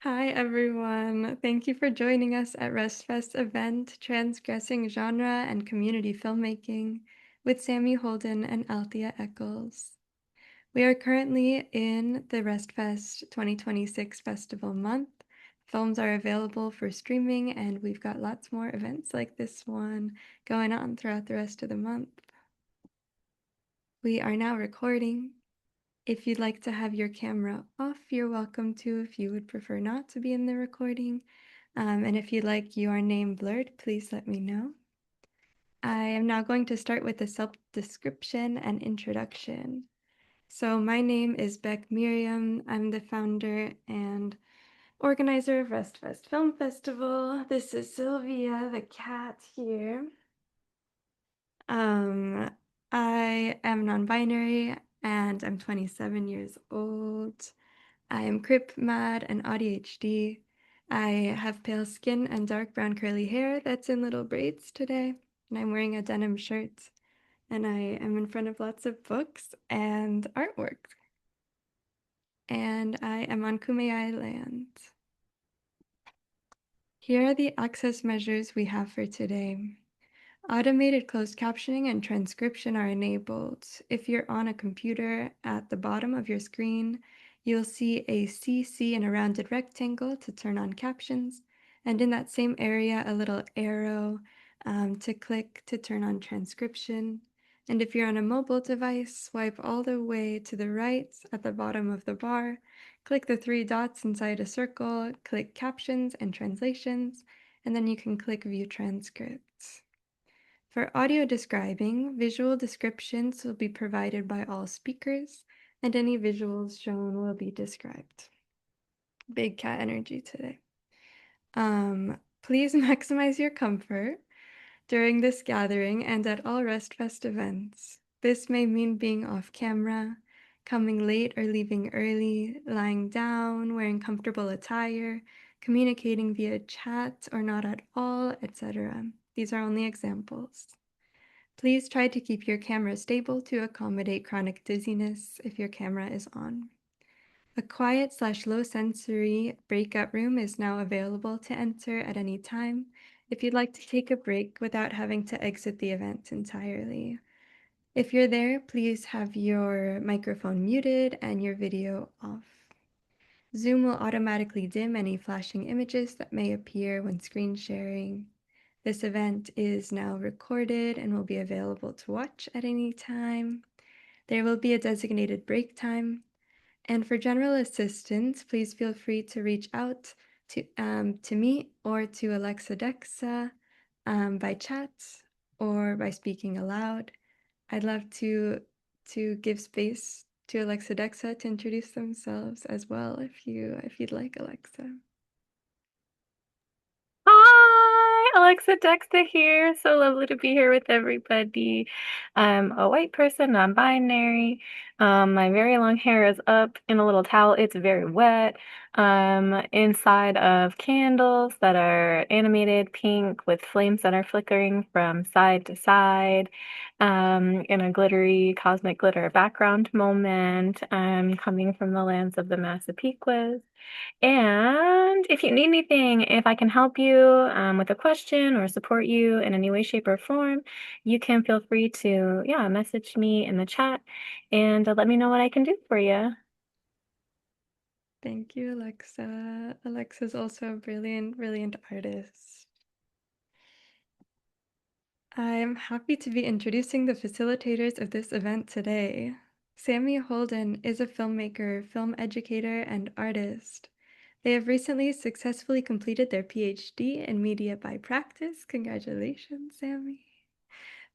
Hi, everyone. Thank you for joining us at RestFest event, Transgressing Genre and Community Filmmaking with Sammy Holden and Althea Eccles. We are currently in the RestFest 2026 festival month. Films are available for streaming, and we've got lots more events like this one going on throughout the rest of the month. We are now recording. If you'd like to have your camera off, you're welcome to. If you would prefer not to be in the recording, and if you'd like your name blurred, please let me know. I am now going to start with a self-description and introduction. So my name is Beck Miriam. I'm the founder and organizer of RestFest Film Festival. This is Sylvia, the cat here. I am non-binary and I'm 27 years old. I am crip, mad, and ADHD. I have pale skin and dark brown curly hair that's in little braids today, and I'm wearing a denim shirt, and I am in front of lots of books and artwork. And I am on Kumeyaay land. Here are the access measures we have for today. Automated closed captioning and transcription are enabled. If you're on a computer, at the bottom of your screen, you'll see a CC and a rounded rectangle to turn on captions, and in that same area, a little arrow to click to turn on transcription. And if you're on a mobile device, swipe all the way to the right at the bottom of the bar, click the three dots inside a circle, click captions and translations, and then you can click view transcripts. For audio describing, visual descriptions will be provided by all speakers, and any visuals shown will be described. Big cat energy today. Please maximize your comfort during this gathering and at all RestFest events. This may mean being off camera, coming late or leaving early, lying down, wearing comfortable attire, communicating via chat or not at all, etc. These are only examples. Please try to keep your camera stable to accommodate chronic dizziness if your camera is on. A quiet/low sensory breakout room is now available to enter at any time if you'd like to take a break without having to exit the event entirely. If you're there, please have your microphone muted and your video off. Zoom will automatically dim any flashing images that may appear when screen sharing. This event is now recorded and will be available to watch at any time. There will be a designated break time. And for general assistance, please feel free to reach out to me or to Alexa Dexa by chat or by speaking aloud. I'd love to give space to Alexa Dexa to introduce themselves as well if you'd like, Alexa. Hi, Alexa Dexter here. So lovely to be here with everybody. I'm a white person, non-binary. My very long hair is up in a little towel. It's very wet. Inside of candles that are animated pink with flames that are flickering from side to side. In a glittery cosmic glitter background moment. Coming from the lands of the Massapequas. And if you need anything, if I can help you with a question or support you in any way, shape, or form, you can feel free to, yeah, message me in the chat and let me know what I can do for you. Thank you, Alexa. Alexa's also a brilliant artist. I'm happy to be introducing the facilitators of this event today. Sammy Holden is a filmmaker, film educator, and artist. They have recently successfully completed their PhD in media by practice. Congratulations, Sammy.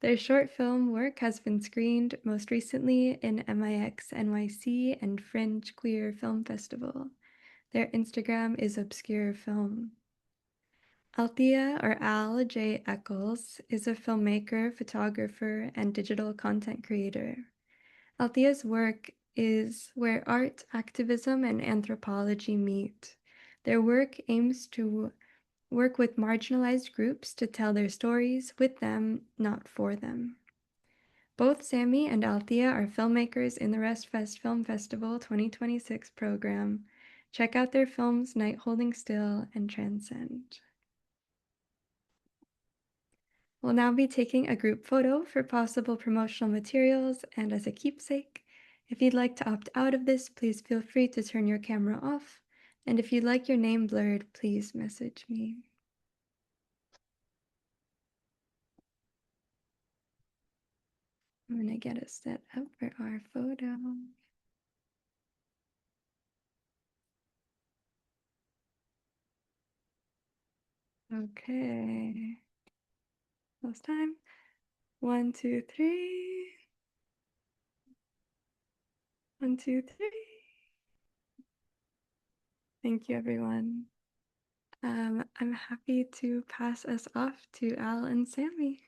Their short film work has been screened most recently in MIX, NYC, and Fringe Queer Film Festival. Their Instagram is Obscure Film. Althea or Al J Eccles is a filmmaker, photographer, and digital content creator. Althea's work is where art, activism, and anthropology meet. Their work aims to work with marginalized groups to tell their stories with them, not for them. Both Sammy and Althea are filmmakers in the RestFest Film Festival 2026 program. Check out their films Night Holding Still and Transcend. We'll now be taking a group photo for possible promotional materials and as a keepsake. If you'd like to opt out of this, please feel free to turn your camera off. And if you'd like your name blurred, please message me. I'm gonna get us set up for our photo. Okay. Last time. 1, 2, 3. 1, 2, 3. Thank you, everyone. I'm happy to pass us off to Al and Sammy.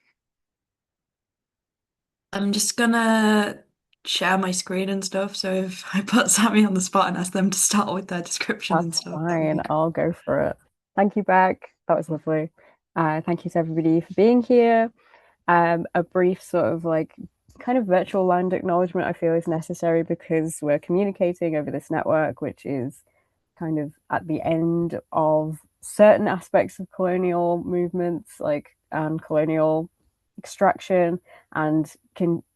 I'm just gonna share my screen and stuff. So if I put Sammy on the spot and ask them to start with their description and That's stuff, that would be fine. great. I'll go for it. Thank you, Beck. That was lovely. Thank you to everybody for being here. A brief sort of like kind of virtual land acknowledgement I feel is necessary because we're communicating over this network, which is kind of at the end of certain aspects of colonial movements, like and colonial extraction, and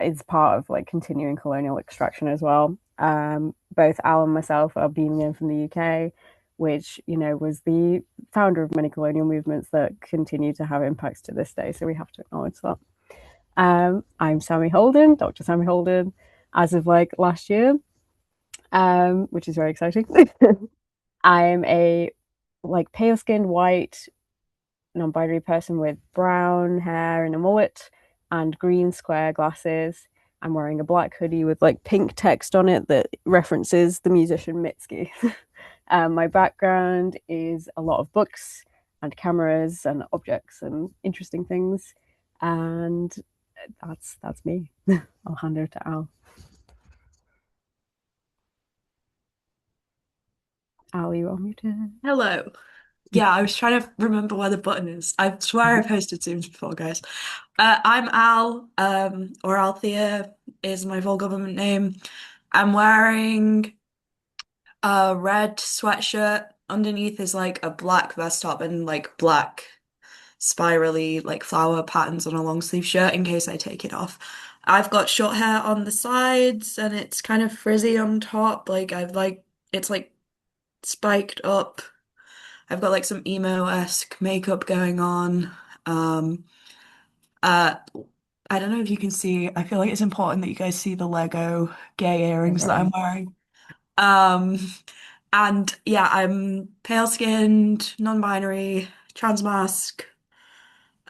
is part of like continuing colonial extraction as well. Both Al and myself are beaming in from the UK, which was the founder of many colonial movements that continue to have impacts to this day. So we have to acknowledge that. I'm Sammy Holden, Dr. Sammy Holden, as of like last year, which is very exciting. I'm a like pale-skinned white non-binary person with brown hair and a mullet and green square glasses. I'm wearing a black hoodie with like pink text on it that references the musician Mitski. My background is a lot of books and cameras and objects and interesting things, and that's me. I'll hand over to Al. Al, you are muted. Hello. Yeah, I was trying to remember where the button is. I swear I've hosted Zooms before, guys. I'm Al, or Althea is my full government name. I'm wearing a red sweatshirt. Underneath is like a black vest top and like black spirally like flower patterns on a long sleeve shirt in case I take it off. I've got short hair on the sides and it's kind of frizzy on top. It's like spiked up. I've got like some emo-esque makeup going on. Um uh I don't know if you can see. I feel like it's important that you guys see the Lego gay earrings that I'm wearing. Um and yeah, I'm pale-skinned, non-binary, trans mask.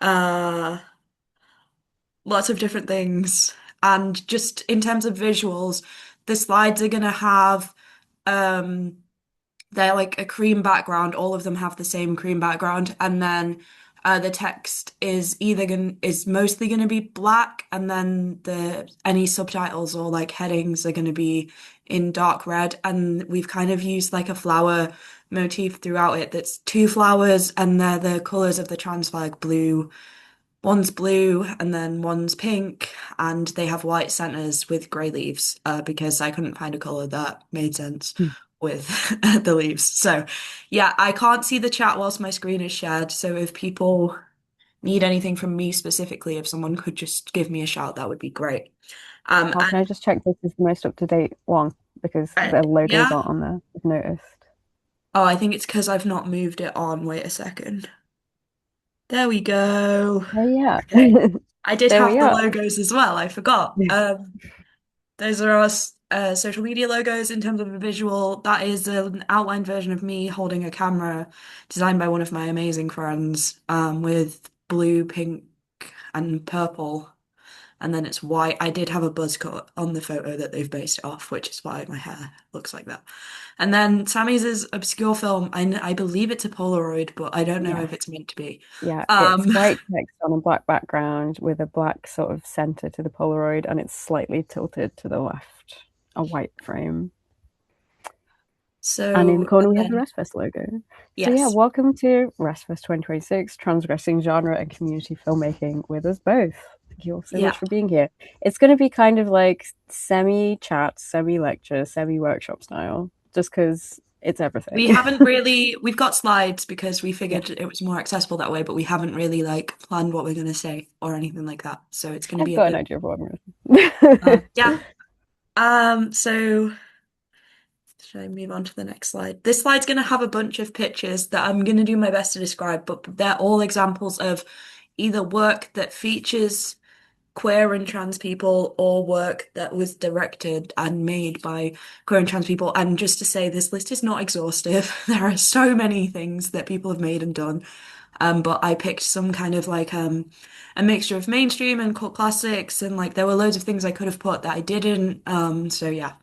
Uh Lots of different things. And just in terms of visuals, the slides are gonna have um they're like a cream background. All of them have the same cream background, and then the text is mostly gonna be black, and then the any subtitles or like headings are gonna be in dark red. And we've kind of used like a flower motif throughout it. That's two flowers, and they're the colors of the trans flag, blue. One's blue and then one's pink, and they have white centers with grey leaves because I couldn't find a color that made sense with the leaves. So, yeah, I can't see the chat whilst my screen is shared. So, if people need anything from me specifically, if someone could just give me a shout, that would be great. How can I just check this is the most up-to-date one? Because the logos Yeah. aren't on there, I've noticed. Oh, I think it's because I've not moved it on. Wait a second. There we go. Oh yeah. Okay. I did There have we the are. logos as well. I forgot. Those are our social media logos in terms of a visual. That is an outline version of me holding a camera designed by one of my amazing friends, with blue, pink, and purple. And then it's white. I did have a buzz cut on the photo that they've based it off, which is why my hair looks like that. And then Sammy's is obscure film. I believe it's a Polaroid, but I don't know Yeah. if it's meant to be. Yeah, it's white text on a black background with a black sort of center to the Polaroid, and it's slightly tilted to the left, a white frame. And in the corner, we have the RestFest logo. Yes. So yeah, welcome to RestFest 2026, Transgressing Genre and Community Filmmaking with us both. Thank you all so much for being here. It's going to be kind of like semi-chat, semi-lecture, semi-workshop style, just because It's We everything. haven't really, we've got slides because we Yeah, figured it was more accessible that way, but we haven't really like planned what we're going to say or anything like that. So it's going to I've be a got an bit, idea of what I'm gonna. yeah. So should I move on to the next slide? This slide's going to have a bunch of pictures that I'm going to do my best to describe, but they're all examples of either work that features queer and trans people or work that was directed and made by queer and trans people. And just to say, this list is not exhaustive. There are so many things that people have made and done. But I picked some kind of like a mixture of mainstream and cult classics, and like there were loads of things I could have put that I didn't. So yeah.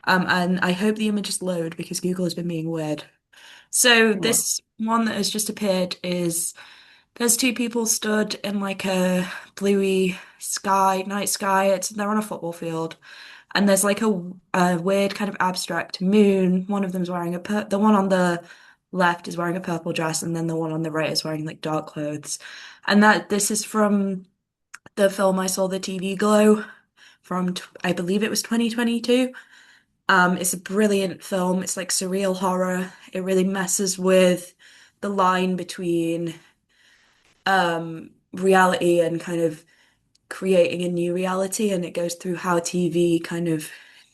And I hope the images load because Google has been being weird. So Well, this one that has just appeared is there's two people stood in like a bluey sky, night sky. They're on a football field, and there's like a weird kind of abstract moon. One of them's wearing the one on the left is wearing a purple dress, and then the one on the right is wearing like dark clothes. And that this is from the film I saw, the TV Glow, from I believe it was 2022. It's a brilliant film. It's like surreal horror. It really messes with the line between reality and kind of creating a new reality, and it goes through how TV kind of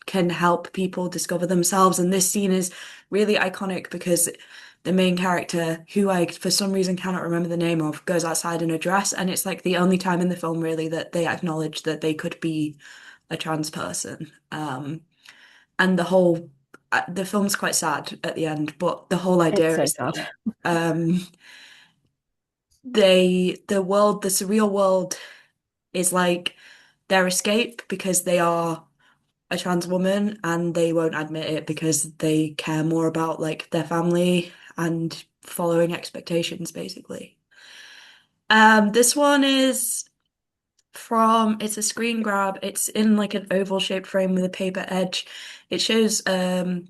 can help people discover themselves. And this scene is really iconic because the main character, who I for some reason cannot remember the name of, goes outside in a dress, and it's like the only time in the film really that they acknowledge that they could be a trans person. And the film's quite sad at the end, but the whole it's idea so is sad. that the surreal world is like their escape because they are a trans woman and they won't admit it because they care more about like their family and following expectations basically. This one is it's a screen grab. It's in like an oval shaped frame with a paper edge. It shows a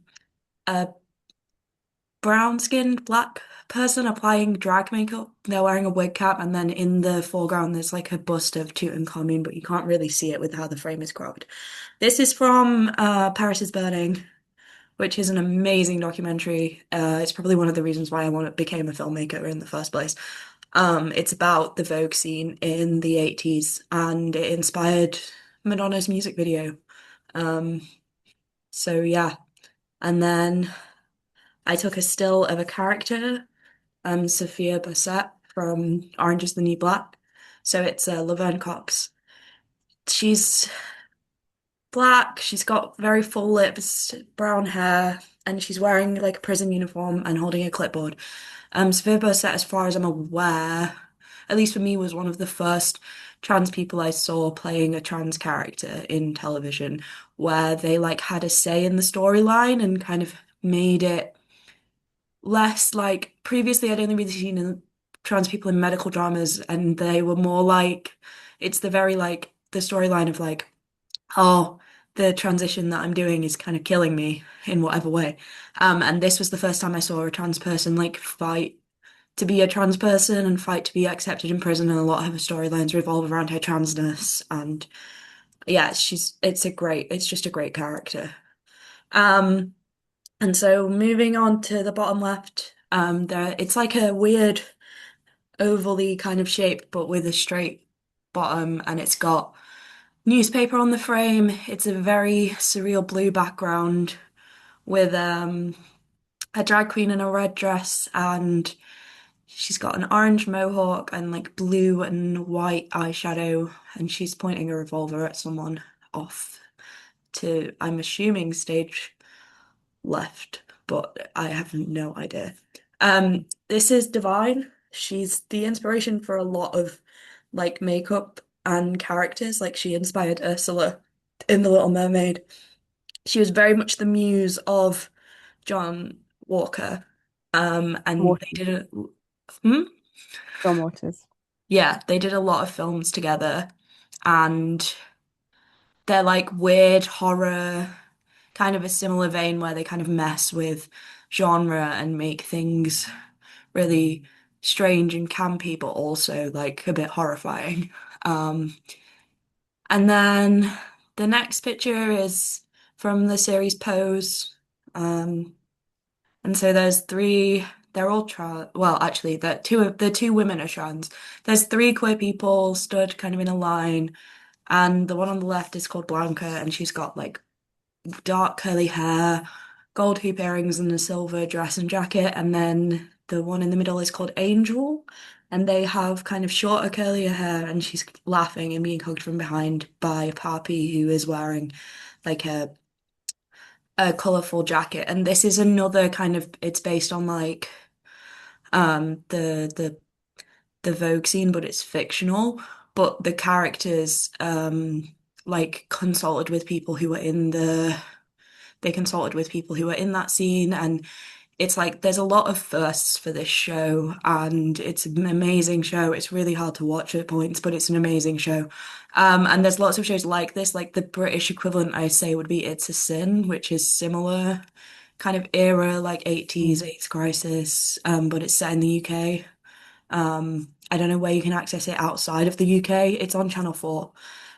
brown-skinned black person applying drag makeup. They're wearing a wig cap, and then in the foreground there's like a bust of Tutankhamun, but you can't really see it with how the frame is cropped. This is from Paris is Burning, which is an amazing documentary. It's probably one of the reasons why became a filmmaker in the first place. It's about the Vogue scene in the 80s, and it inspired Madonna's music video. Um, so yeah, and then I took a still of a character, Sophia Bassett from Orange is the New Black. So it's Laverne Cox. She's black, she's got very full lips, brown hair, and she's wearing like a prison uniform and holding a clipboard. Sophia Bassett, as far as I'm aware, at least for me, was one of the first trans people I saw playing a trans character in television, where they like had a say in the storyline and kind of made it less like previously I'd only really seen trans people in medical dramas, and they were more like it's the very like the storyline of like, oh, the transition that I'm doing is kind of killing me in whatever way. And this was the first time I saw a trans person like fight to be a trans person and fight to be accepted in prison, and a lot of her storylines revolve around her transness. And yeah, it's just a great character. Um, and so moving on to the bottom left, it's like a weird ovally kind of shape, but with a straight bottom, and it's got newspaper on the frame. It's a very surreal blue background with a drag queen in a red dress, and she's got an orange mohawk and like blue and white eyeshadow, and she's pointing a revolver at someone off to, I'm assuming, stage left, but I have no idea. This is Divine. She's the inspiration for a lot of like makeup and characters. Like she inspired Ursula in The Little Mermaid. She was very much the muse of John Walker. And they Waters, did a hmm? John Waters. Yeah, they did a lot of films together, and they're like weird horror, kind of a similar vein where they kind of mess with genre and make things really strange and campy, but also like a bit horrifying. Um, and then the next picture is from the series Pose. Um, And so there's three, they're all trans, well, actually, the two women are trans. There's three queer people stood kind of in a line, and the one on the left is called Blanca, and she's got like dark curly hair, gold hoop earrings, and a silver dress and jacket. And then the one in the middle is called Angel, and they have kind of shorter, curlier hair, and she's laughing and being hugged from behind by Papi, who is wearing like a colourful jacket. And this is another kind of, it's based on like the Vogue scene, but it's fictional. But the characters like consulted with people who were in the they consulted with people who were in that scene, and it's like there's a lot of firsts for this show, and it's an amazing show. It's really hard to watch at points, but it's an amazing show. And there's lots of shows like this, like the British equivalent, I'd say, would be It's a Sin, which is similar kind of era, like 80s, AIDS crisis, but it's set in the UK. I don't know where you can access it outside of the UK. It's on Channel 4.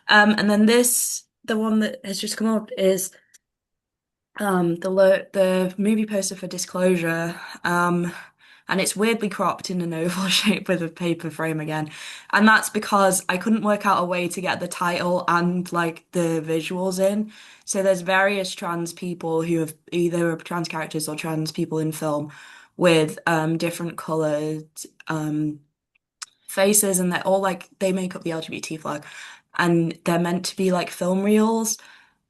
And then the one that has just come up is the movie poster for Disclosure, and it's weirdly cropped in an oval shape with a paper frame again, and that's because I couldn't work out a way to get the title and like the visuals in. So there's various trans people who have either trans characters or trans people in film with different colored faces, and they're all like they make up the LGBT flag, and they're meant to be like film reels.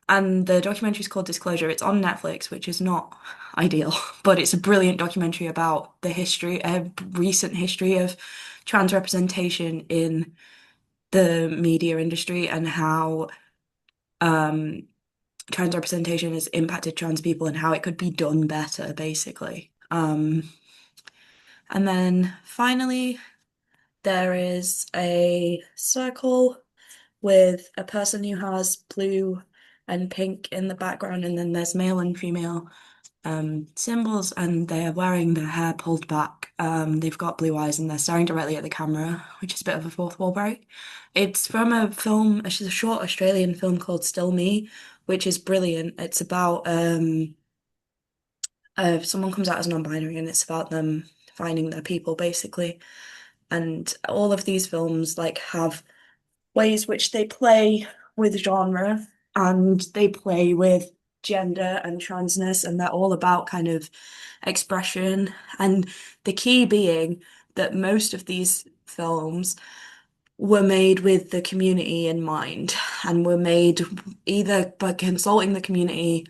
And the documentary is called Disclosure. It's on Netflix, which is not ideal, but it's a brilliant documentary about the history, recent history of trans representation in the media industry and how trans representation has impacted trans people and how it could be done better, basically. And then finally, there is a circle with a person who has blue and pink in the background, and then there's male and female symbols, and they're wearing their hair pulled back. They've got blue eyes and they're staring directly at the camera, which is a bit of a fourth wall break. It's from a film, it's a short Australian film called Still Me, which is brilliant. It's about someone comes out as non-binary, and it's about them finding their people, basically. And all of these films like have ways which they play with genre, and they play with gender and transness, and they're all about kind of expression. And the key being that most of these films were made with the community in mind, and were made either by consulting the community,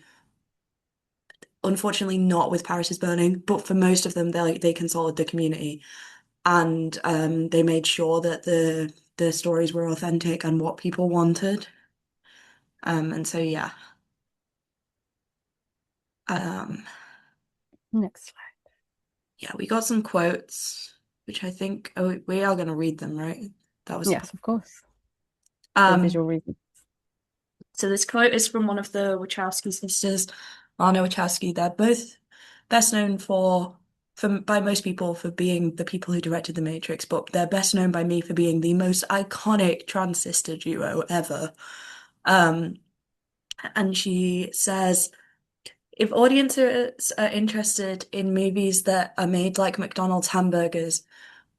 unfortunately not with Paris is Burning, but for most of them they consulted the community, and they made sure that the stories were authentic and what people wanted. And so yeah. Next slide. Yeah, we got some quotes, which I think we are going to read them, right? That was Yes, of course. For visual reasons. So this quote is from one of the Wachowski sisters, Lana Wachowski. They're both best known by most people for being the people who directed The Matrix, but they're best known by me for being the most iconic trans sister duo ever. And she says, if audiences are interested in movies that are made like McDonald's hamburgers,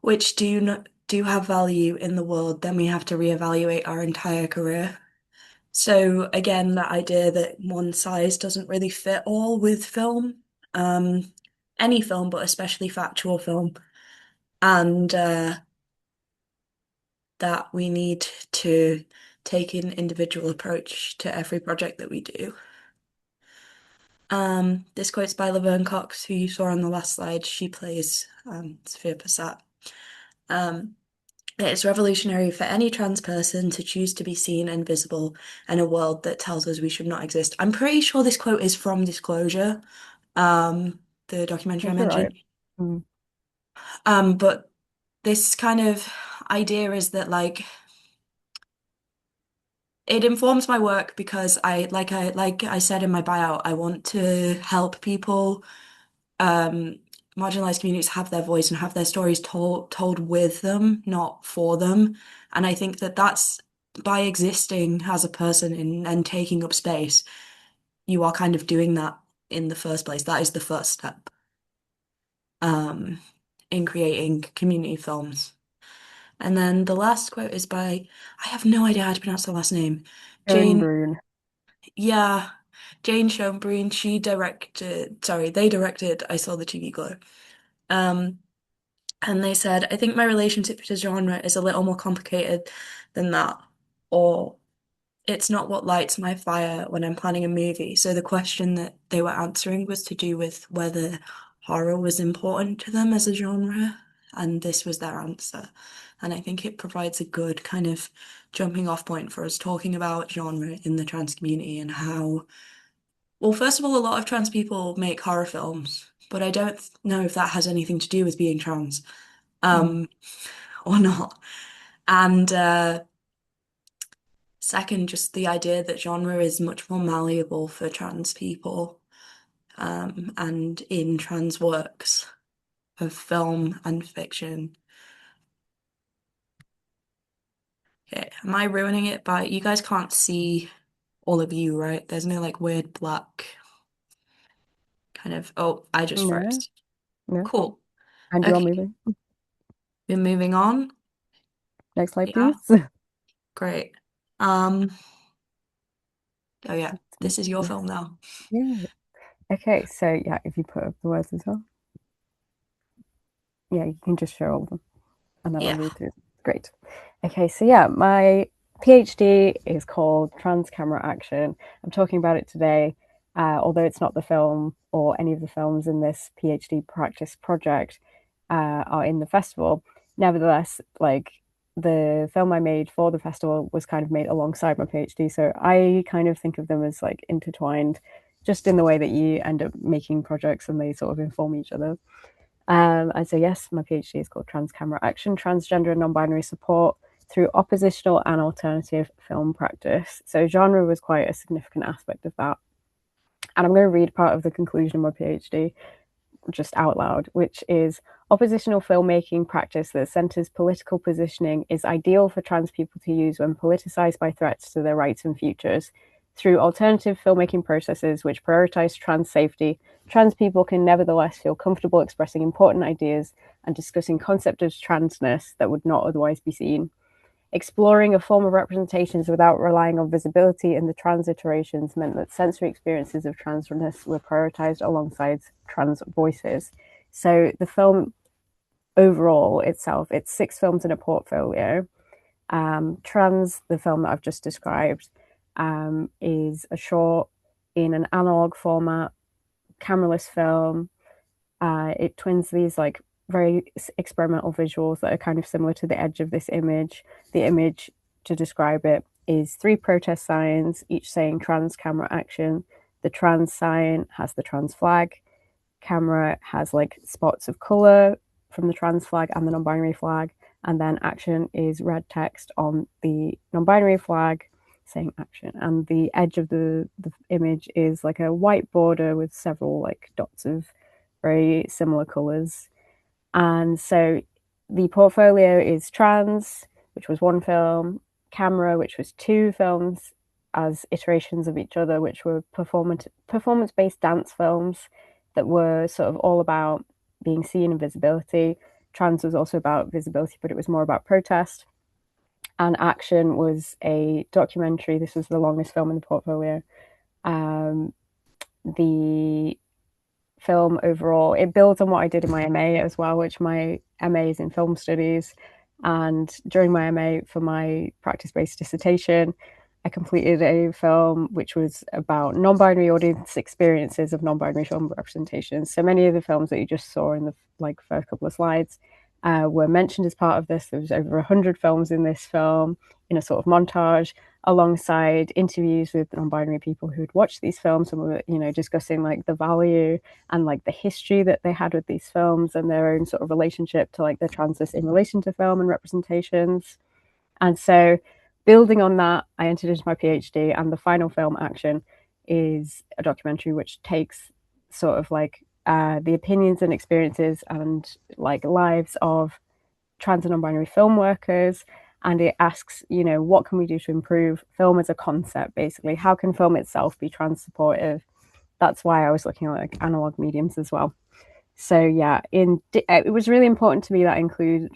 which do have value in the world, then we have to reevaluate our entire career. So again, that idea that one size doesn't really fit all with film, any film, but especially factual film, and that we need to take an individual approach to every project that we do. This quote's by Laverne Cox, who you saw on the last slide. She plays Sophia Passat. It's revolutionary for any trans person to choose to be seen and visible in a world that tells us we should not exist. I'm pretty sure this quote is from Disclosure, the documentary I mentioned. Right. But this kind of idea is that like it informs my work because like I said in my bio, I want to help people, marginalized communities have their voice and have their stories told with them, not for them. And I think that that's by existing as a person and taking up space, you are kind of doing that in the first place. That is the first step. in creating community films. And then the last quote is by, I have no idea how to pronounce the last name. Joan Jane, Brune. yeah, Jane Schoenbrun. They directed I Saw the TV Glow. And they said, I think my relationship to genre is a little more complicated than that, or it's not what lights my fire when I'm planning a movie. So the question that they were answering was to do with whether horror was important to them as a genre, and this was their answer. And I think it provides a good kind of jumping off point for us talking about genre in the trans community and how, well, first of all, a lot of trans people make horror films, but I don't know if that has anything to do with being trans, or not. And second, just the idea that genre is much more malleable for trans people, and in trans works of film and fiction. Okay, am I ruining it by, you guys can't see all of you, right? There's no like weird black kind of, oh, I just No, froze. no. Cool. And you are Okay, moving. we're moving on. Next slide, Yeah, please. great. Oh yeah, this is your Yes. film now. Yeah. Okay, so yeah, if you put up the words as well. Yeah, you can just show all of them and then I'll Yeah. read through them. Great. Okay, so yeah, my PhD is called Trans Camera Action. I'm talking about it today, although it's not the film or any of the films in this PhD practice project are in the festival. Nevertheless, like the film I made for the festival was kind of made alongside my PhD, so I kind of think of them as like intertwined, just in the way that you end up making projects and they sort of inform each other. And so, yes, my PhD is called Trans Camera Action, Transgender and Non-Binary Support through Oppositional and Alternative Film Practice. So genre was quite a significant aspect of that. And I'm going to read part of the conclusion of my PhD just out loud, which is oppositional filmmaking practice that centers political positioning is ideal for trans people to use when politicized by threats to their rights and futures. Through alternative filmmaking processes which prioritize trans safety, trans people can nevertheless feel comfortable expressing important ideas and discussing concepts of transness that would not otherwise be seen. Exploring a form of representations without relying on visibility in the trans iterations meant that sensory experiences of transness were prioritized alongside trans voices. So the film overall itself, it's 6 films in a portfolio. Trans, the film that I've just described, is a short in an analog format, cameraless film. It twins these like very experimental visuals that are kind of similar to the edge of this image. The image, to describe it, is 3 protest signs, each saying trans camera action. The trans sign has the trans flag. Camera has like spots of color from the trans flag and the non-binary flag. And then action is red text on the non-binary flag saying action. And the edge of the image is like a white border with several like dots of very similar colors. And so the portfolio is Trans, which was 1 film, Camera, which was 2 films as iterations of each other, which were performance-based dance films that were sort of all about being seen and visibility. Trans was also about visibility, but it was more about protest. And Action was a documentary. This was the longest film in the portfolio. The film overall, it builds on what I did in my MA as well, which my MA is in film studies. And during my MA for my practice-based dissertation, I completed a film which was about non-binary audience experiences of non-binary film representations. So many of the films that you just saw in the like first couple of slides were mentioned as part of this. There was over 100 films in this film in a sort of montage, alongside interviews with non-binary people who'd watched these films and were, you know, discussing like the value and like the history that they had with these films and their own sort of relationship to like the transness in relation to film and representations. And so building on that, I entered into my PhD, and the final film, Action, is a documentary which takes sort of like the opinions and experiences and like lives of trans and non-binary film workers, and it asks, you know, what can we do to improve film as a concept? Basically, how can film itself be trans supportive? That's why I was looking at like analog mediums as well. So yeah, it was really important to me that I include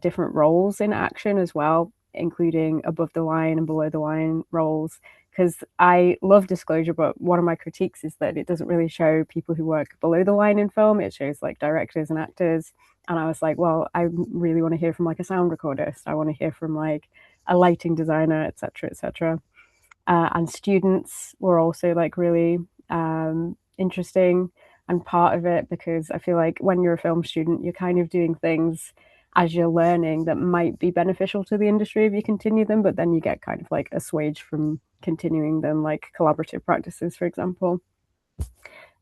different roles in action as well, including above the line and below the line roles. Because I love disclosure, but one of my critiques is that it doesn't really show people who work below the line in film. It shows like directors and actors. And I was like, well, I really want to hear from like a sound recordist. I want to hear from like a lighting designer, etc., etc. And students were also like really interesting and part of it, because I feel like when you're a film student, you're kind of doing things as you're learning that might be beneficial to the industry if you continue them, but then you get kind of like assuaged from continuing them, like collaborative practices, for example.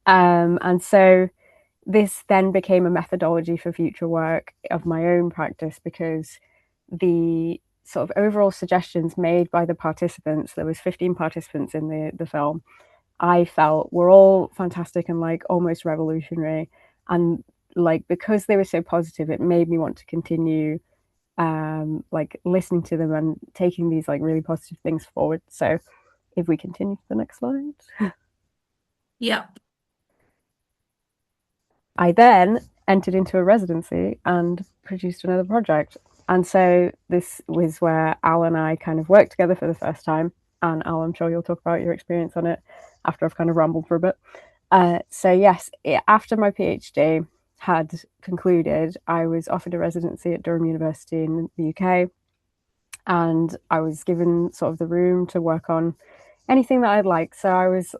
And so this then became a methodology for future work of my own practice, because the sort of overall suggestions made by the participants, there was 15 participants in the film, I felt were all fantastic and like almost revolutionary. And like because they were so positive, it made me want to continue like listening to them and taking these like really positive things forward. So if we continue to the next slide. Yeah. I then entered into a residency and produced another project. And so this was where Al and I kind of worked together for the first time. And Al, I'm sure you'll talk about your experience on it after I've kind of rambled for a bit. So yes, after my PhD had concluded, I was offered a residency at Durham University in the UK, and I was given sort of the room to work on anything that I'd like. So I was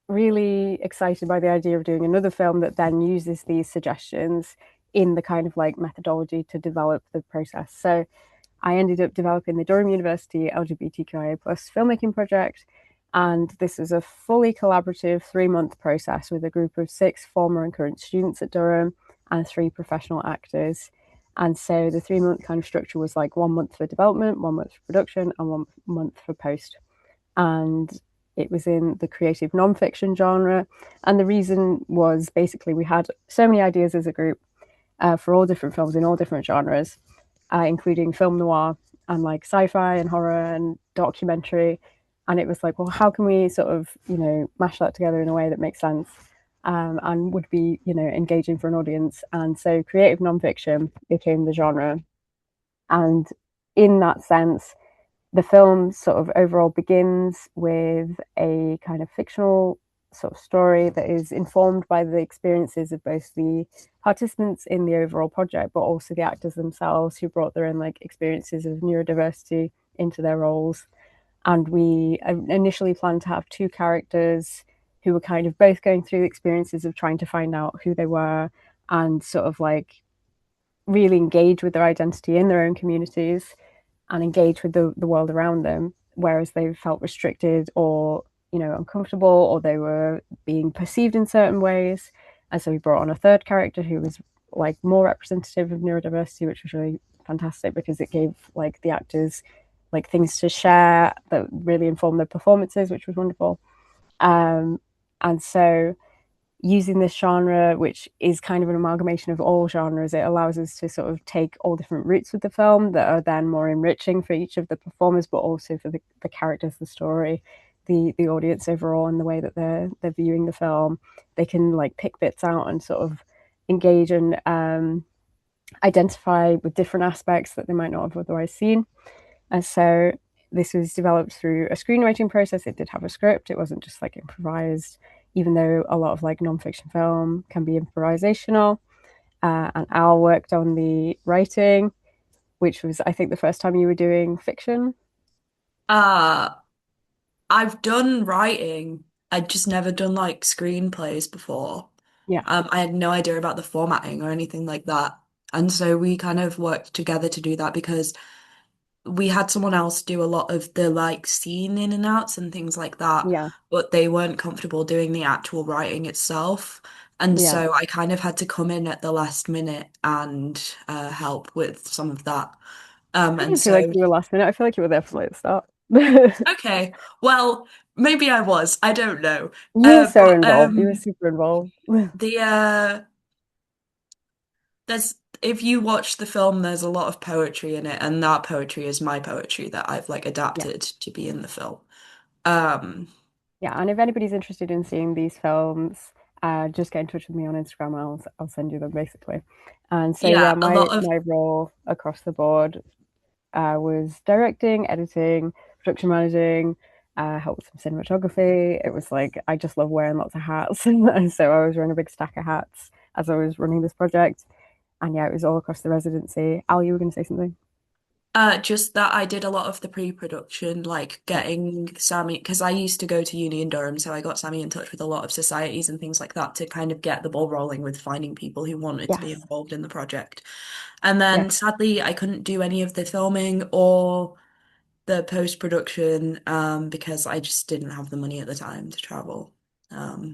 really excited by the idea of doing another film that then uses these suggestions in the kind of like methodology to develop the process. So I ended up developing the Durham University LGBTQIA plus filmmaking project. And this was a fully collaborative 3-month process with a group of 6 former and current students at Durham and 3 professional actors. And so the 3-month kind of structure was like 1 month for development, 1 month for production, and 1 month for post. And it was in the creative nonfiction genre. And the reason was basically we had so many ideas as a group for all different films in all different genres, including film noir and like sci-fi and horror and documentary. And it was like, well, how can we sort of, mash that together in a way that makes sense and would be, engaging for an audience? And so creative nonfiction became the genre. And in that sense, the film sort of overall begins with a kind of fictional sort of story that is informed by the experiences of both the participants in the overall project, but also the actors themselves, who brought their own like experiences of neurodiversity into their roles. And we initially planned to have 2 characters who were kind of both going through the experiences of trying to find out who they were and sort of like really engage with their identity in their own communities and engage with the world around them, whereas they felt restricted or uncomfortable, or they were being perceived in certain ways. And so we brought on a 3rd character who was like more representative of neurodiversity, which was really fantastic because it gave like the actors like things to share that really informed their performances, which was wonderful. And so using this genre, which is kind of an amalgamation of all genres, it allows us to sort of take all different routes with the film that are then more enriching for each of the performers, but also for the characters, the story, the audience overall, and the way that they're viewing the film. They can like pick bits out and sort of engage and identify with different aspects that they might not have otherwise seen. And so this was developed through a screenwriting process. It did have a script. It wasn't just like improvised, even though a lot of like nonfiction film can be improvisational. And Al worked on the writing, which was, I think, the first time you were doing fiction. I've done writing. I'd just never done like screenplays before. Yeah, I had no idea about the formatting or anything like that. And so we kind of worked together to do that because we had someone else do a lot of the like scene in and outs and things like that, yeah, but they weren't comfortable doing the actual writing itself. And yeah. so I kind of had to come in at the last minute and help with some of that. I And didn't feel like so, you were last minute. I feel like you were there from like the start. okay, well, maybe I was. I don't know. You were so But involved. You were super involved. the there's if you watch the film, there's a lot of poetry in it, and that poetry is my poetry that I've like Yeah. adapted to be in the film. Um, Yeah, and if anybody's interested in seeing these films, just get in touch with me on Instagram. I'll send you them basically. And so yeah, Yeah, a my lot of my role across the board was directing, editing, production managing, helped with some cinematography. It was like I just love wearing lots of hats, and so I was wearing a big stack of hats as I was running this project. And yeah, it was all across the residency. Al, you were going to say something? just that I did a lot of the pre-production, like Yeah. getting Sammy, because I used to go to uni in Durham, so I got Sammy in touch with a lot of societies and things like that to kind of get the ball rolling with finding people who wanted to be Yes. involved in the project. And then Yes. sadly, I couldn't do any of the filming or the post-production because I just didn't have the money at the time to travel.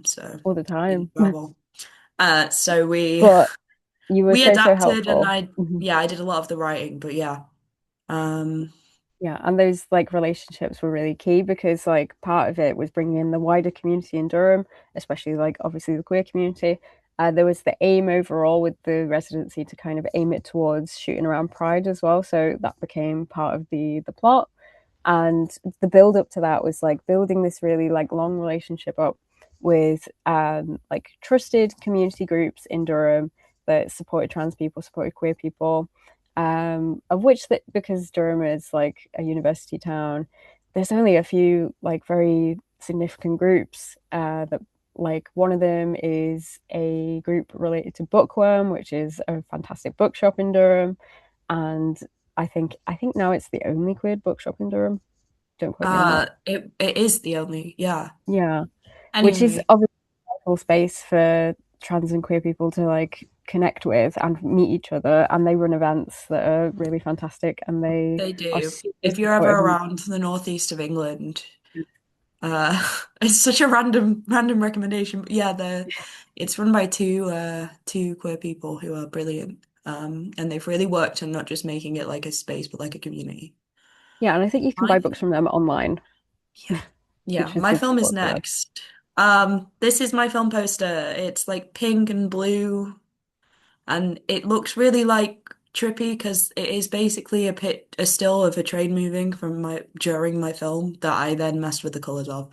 So All the didn't time. travel. So we But you were we so adapted and helpful. I yeah, I did a lot of the writing, but yeah. Um Yeah, and those like relationships were really key because like part of it was bringing in the wider community in Durham, especially like obviously the queer community. There was the aim overall with the residency to kind of aim it towards shooting around Pride as well, so that became part of the plot. And the build up to that was like building this really like long relationship up with like trusted community groups in Durham that supported trans people, supported queer people, of which that because Durham is like a university town, there's only a few like very significant groups that like one of them is a group related to Bookworm, which is a fantastic bookshop in Durham, and I think now it's the only queer bookshop in Durham. Don't quote me on that. it is the only, yeah. Yeah, which is Anyway, obviously a whole space for trans and queer people to like connect with and meet each other. And they run events that are really fantastic, and they they are do. super If you're ever supportive. around the northeast of England, it's such a random recommendation. But yeah, it's run by two queer people who are brilliant. And they've really worked on not just making it like a space, but like a community. Yeah, and I think you can My buy books from them online, Yeah. Yeah, which is my super film is popular. next. This is my film poster. It's like pink and blue, and it looks really like trippy because it is basically a still of a train moving from my during my film that I then messed with the colors of.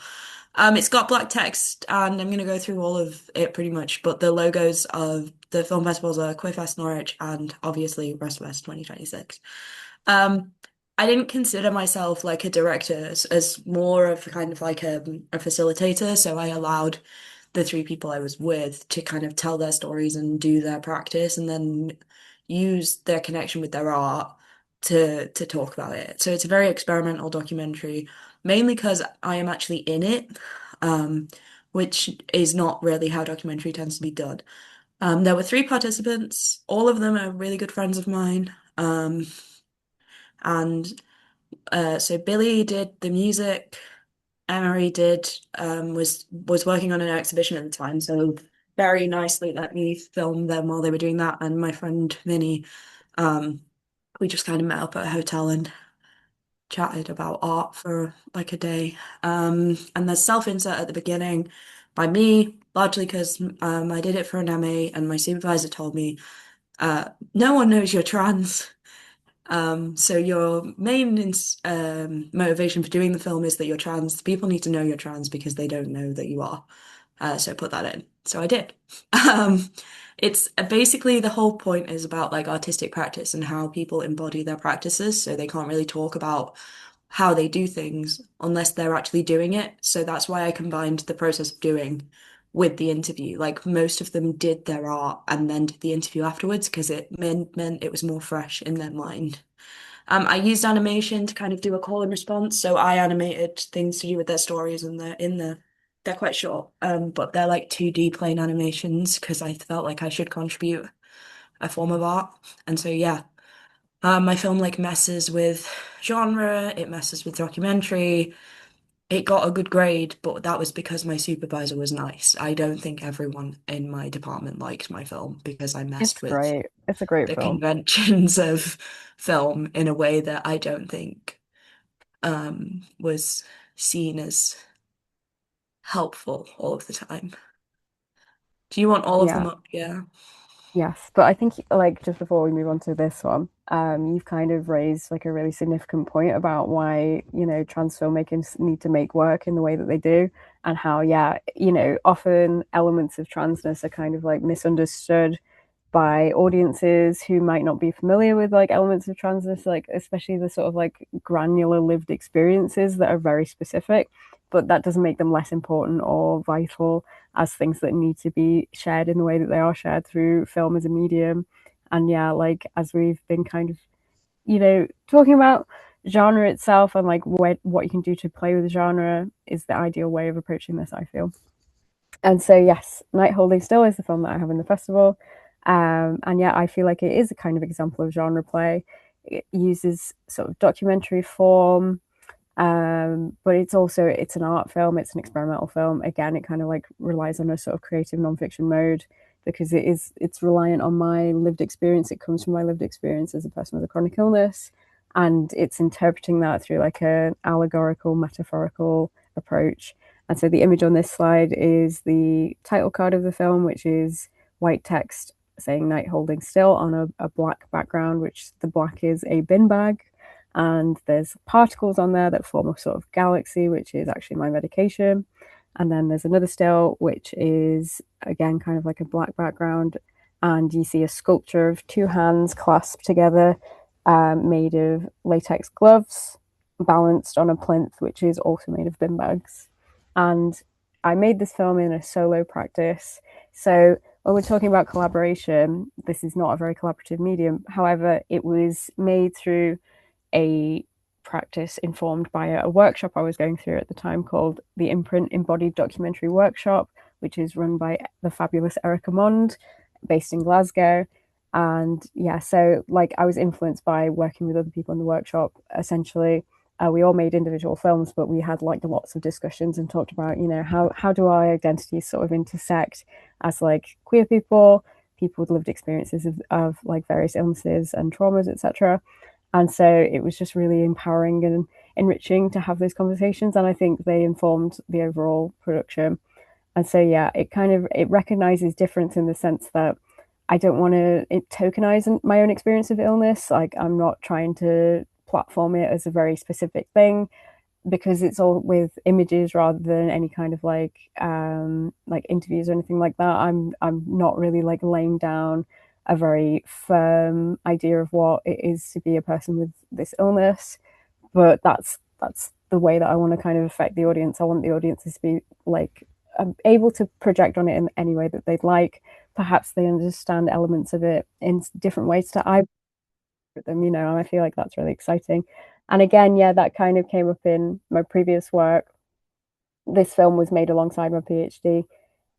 It's got black text, and I'm gonna go through all of it pretty much, but the logos of the film festivals are Queerfest Norwich and obviously RestFest 2026. Um, I didn't consider myself like a director as more of kind of like a facilitator, so I allowed the three people I was with to kind of tell their stories and do their practice and then use their connection with their art to talk about it. So it's a very experimental documentary, mainly because I am actually in it, um, which is not really how documentary tends to be done. There were three participants. All of them are really good friends of mine. And so Billy did the music. Emery did was working on an exhibition at the time, so very nicely let me film them while they were doing that. And my friend Minnie, um, we just kind of met up at a hotel and chatted about art for like a day. And there's self-insert at the beginning by me, largely because I did it for an MA, and my supervisor told me, no one knows you're trans. So your main motivation for doing the film is that you're trans. People need to know you're trans because they don't know that you are. So put that in. So I did. Um, it's basically the whole point is about like artistic practice and how people embody their practices. So they can't really talk about how they do things unless they're actually doing it. So that's why I combined the process of doing with the interview. Like most of them did their art and then did the interview afterwards because it meant it was more fresh in their mind. I used animation to kind of do a call and response, so I animated things to do with their stories, and they're quite short, but they're like 2D plain animations because I felt like I should contribute a form of art, and so yeah, my film like messes with genre, it messes with documentary. It got a good grade, but that was because my supervisor was nice. I don't think everyone in my department liked my film because I messed It's with great. It's a great the film. conventions of film in a way that I don't think was seen as helpful all of the time. Do you want all of Yeah. them up? Yeah. Yes, but I think like just before we move on to this one, you've kind of raised like a really significant point about why, trans filmmakers need to make work in the way that they do, and how, yeah, often elements of transness are kind of like misunderstood by audiences who might not be familiar with like elements of transness, like especially the sort of like granular lived experiences that are very specific, but that doesn't make them less important or vital as things that need to be shared in the way that they are shared through film as a medium. And yeah, like as we've been kind of, talking about genre itself and like what you can do to play with genre is the ideal way of approaching this, I feel. And so, yes, Night Holding Still is the film that I have in the festival. And yeah, I feel like it is a kind of example of genre play. It uses sort of documentary form, but it's an art film, it's an experimental film. Again, it kind of like relies on a sort of creative nonfiction mode because it's reliant on my lived experience. It comes from my lived experience as a person with a chronic illness, and it's interpreting that through like an allegorical, metaphorical approach. And so the image on this slide is the title card of the film, which is white text saying Night Holding Still on a black background, which the black is a bin bag. And there's particles on there that form a sort of galaxy, which is actually my medication. And then there's another still, which is again kind of like a black background. And you see a sculpture of two hands clasped together, made of latex gloves, balanced on a plinth, which is also made of bin bags. And I made this film in a solo practice. So when we're talking about collaboration, this is not a very collaborative medium. However, it was made through a practice informed by a workshop I was going through at the time called the Imprint Embodied Documentary Workshop, which is run by the fabulous Erica Mond, based in Glasgow. And yeah, so like I was influenced by working with other people in the workshop. Essentially, we all made individual films, but we had like lots of discussions and talked about, how do our identities sort of intersect as like queer people, people with lived experiences of like various illnesses and traumas, etc. And so it was just really empowering and enriching to have those conversations. And I think they informed the overall production. And so, yeah, it recognizes difference in the sense that I don't want to tokenize my own experience of illness. Like I'm not trying to platform it as a very specific thing because it's all with images rather than any kind of like interviews or anything like that. I'm not really like laying down a very firm idea of what it is to be a person with this illness, but that's the way that I want to kind of affect the audience. I want the audiences to be like able to project on it in any way that they'd like. Perhaps they understand elements of it in different ways to I them, and I feel like that's really exciting. And again, yeah, that kind of came up in my previous work. This film was made alongside my PhD,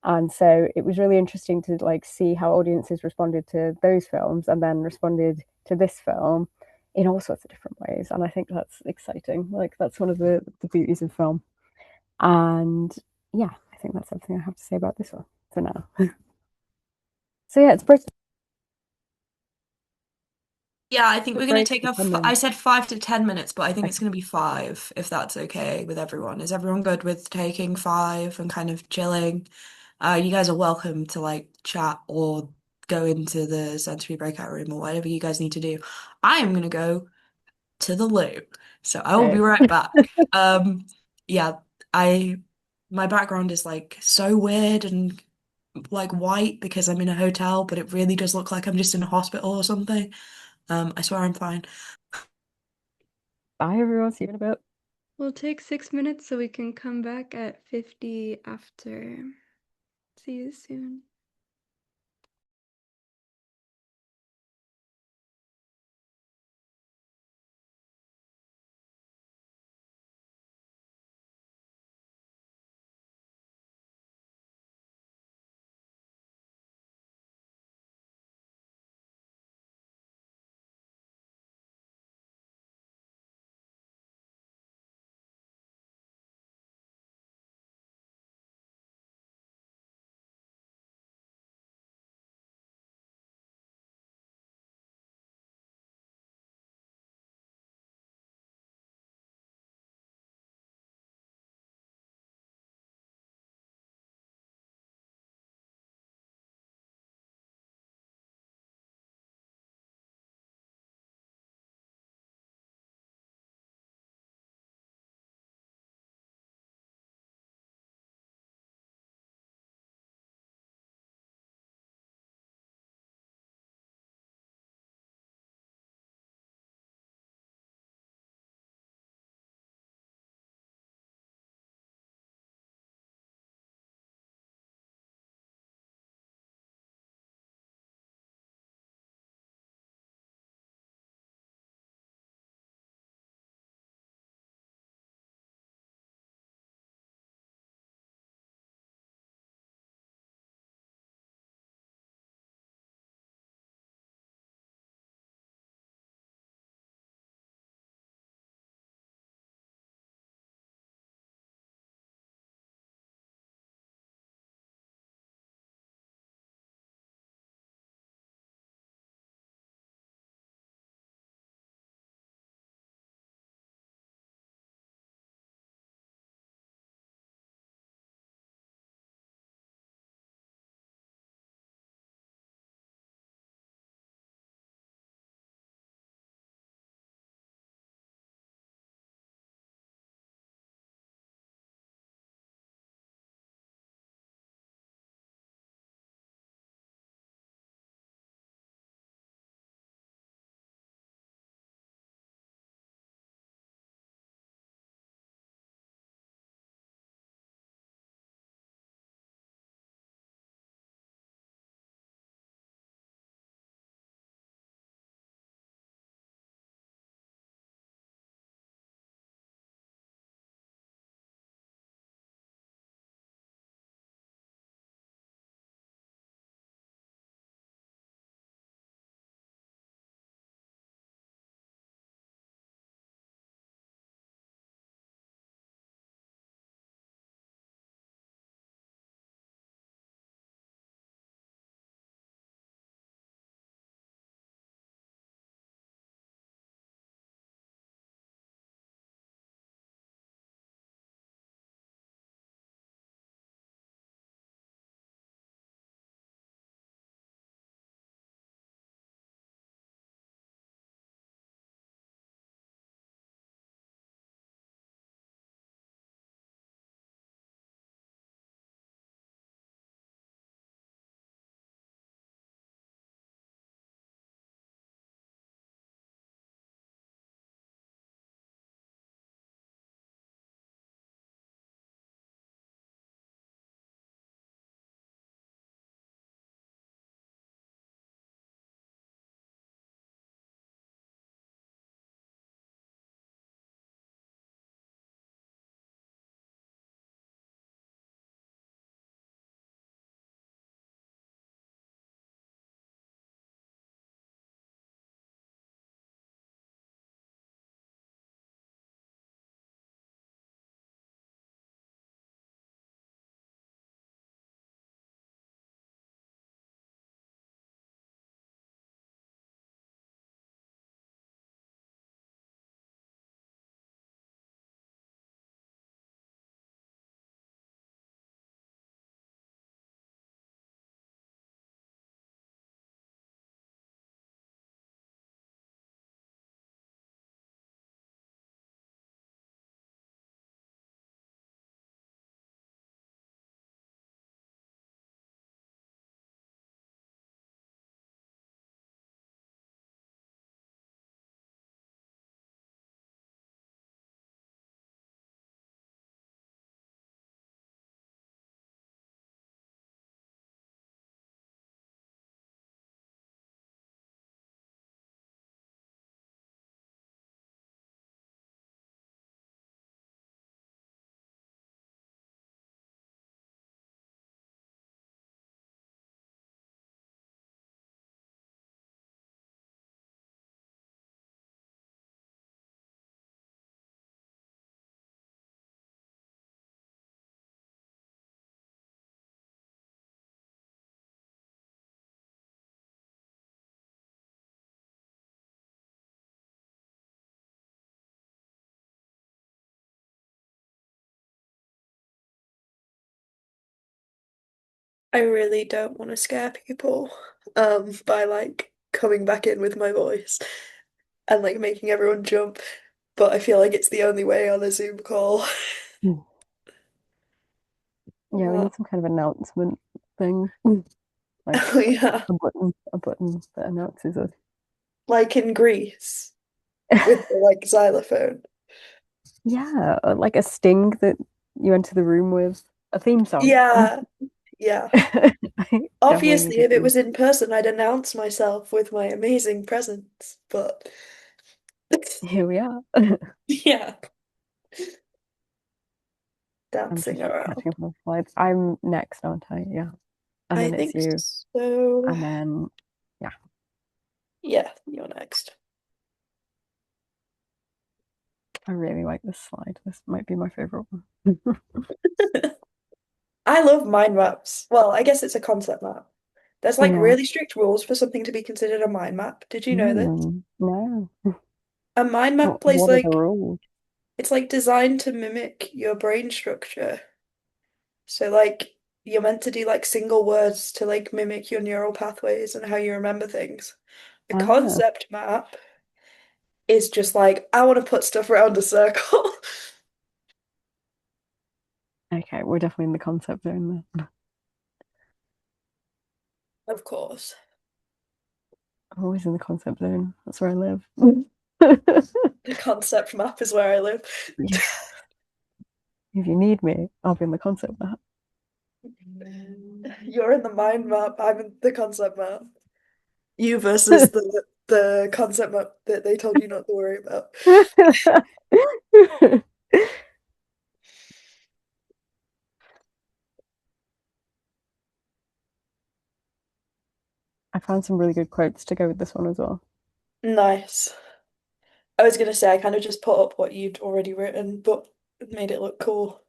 and so it was really interesting to like see how audiences responded to those films and then responded to this film in all sorts of different ways. And I think that's exciting. Like that's one of the beauties of film. And yeah, I think that's everything I have to say about this one for now. So yeah, it's pretty. Yeah, I think we're going to take I Minutes. said 5 to 10 minutes, but I think it's going to be five, if that's okay with everyone. Is everyone good with taking five and kind of chilling? You guys are welcome to like chat or go into the sensory breakout room or whatever you guys need to do. I am going to go to the loo, so I will be Okay. right back. Yeah, I my background is like so weird and like white because I'm in a hotel, but it really does look like I'm just in a hospital or something. I swear I'm fine. Bye everyone. See you in a bit. We'll take 6 minutes so we can come back at 50 after. See you soon. I really don't want to scare people by like coming back in with my voice and like making everyone jump, but I feel like it's the only way on a Zoom call. Yeah, we What? need some kind of announcement thing, like Oh yeah, a button that announces us. like in Greece with the like xylophone. Yeah, or like a sting that you enter the room with, a theme song. Yeah, yeah. I definitely need Obviously, a if it theme. was in person, I'd announce myself with my amazing presence, but Here we are. yeah, I'm dancing just catching around. up on the slides. I'm next, aren't I? Yeah. And I then it's think you. so. And then, yeah, Yeah, you're next. I really like this slide. This might be my favorite one. I love mind maps. Well, I guess it's a concept map. There's like Yeah. really strict rules for something to be considered a mind map. Did you know this? No. A mind map plays What are the like rules? it's like designed to mimic your brain structure. So like you're meant to do like single words to like mimic your neural pathways and how you remember things. A Ah, concept map is just like I want to put stuff around a circle. okay. We're definitely in the concept zone there. Of course. I'm always in the concept zone. That's where I live. The concept map is where I live. Yeah. If you need me, I'll be in the concept map. You're in the mind map, I'm in the concept map. You versus the concept map that they told you not to worry about. I found some really good quotes to go with this one as well. Nice. I was gonna say I kind of just put up what you'd already written, but it made it look cool.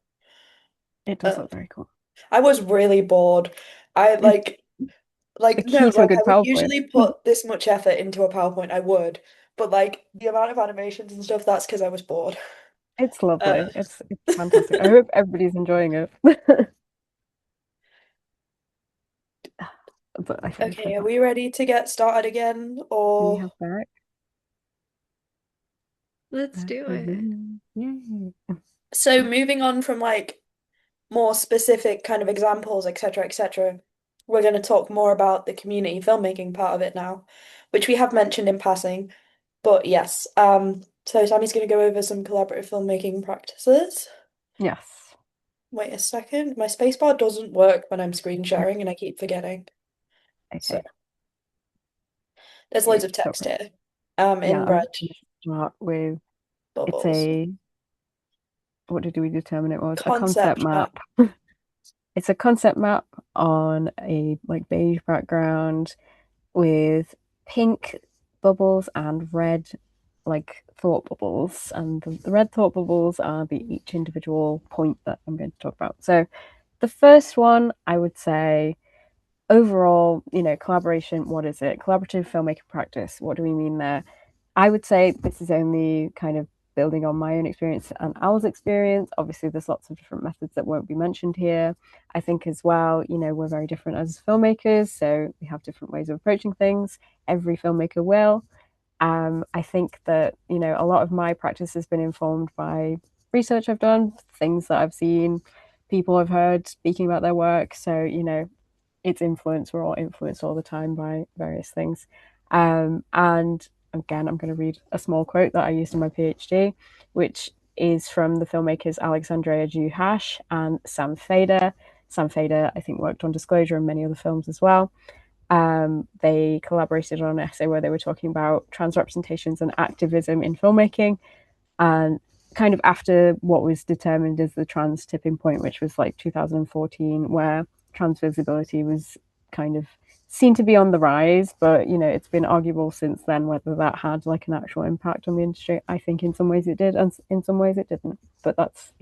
It does Uh, look very cool. I was really bored. I The no, key to a like good I would PowerPoint. usually put this much effort into a PowerPoint, I would, but like the amount of animations and stuff, that's because I was bored. It's Uh, lovely. It's fantastic. I hope everybody's enjoying it. But I think it's okay, are fantastic. we ready to get started again, Do we or have Barrett? Let's do it. Yay. so moving on from like more specific kind of examples, etc., etc., we're going to talk more about the community filmmaking part of it now, which we have mentioned in passing. But yes, so Sammy's going to go over some collaborative filmmaking practices. Yes. Wait a second, my spacebar doesn't work when I'm screen sharing, and I keep forgetting. So Okay. there's loads Okay. of So text here, yeah, in I'm red just gonna start with it's bubbles. a what did we determine it was? A concept Concept map. map. It's a concept map on a like beige background with pink bubbles and red like thought bubbles. And the red thought bubbles are each individual point that I'm going to talk about. So the first one, I would say, overall, collaboration, what is it? Collaborative filmmaking practice. What do we mean there? I would say this is only kind of building on my own experience and Al's experience. Obviously, there's lots of different methods that won't be mentioned here. I think as well, we're very different as filmmakers, so we have different ways of approaching things. Every filmmaker will. I think that, a lot of my practice has been informed by research I've done, things that I've seen, people I've heard speaking about their work. So, it's influenced, we're all influenced all the time by various things. And again, I'm going to read a small quote that I used in my PhD, which is from the filmmakers Alexandria J and Sam Feder. Sam Feder, I think, worked on Disclosure and many other films as well. They collaborated on an essay where they were talking about trans representations and activism in filmmaking, and kind of after what was determined as the trans tipping point, which was like 2014, where trans visibility was kind of seen to be on the rise, but it's been arguable since then whether that had like an actual impact on the industry. I think in some ways it did, and in some ways it didn't, but that's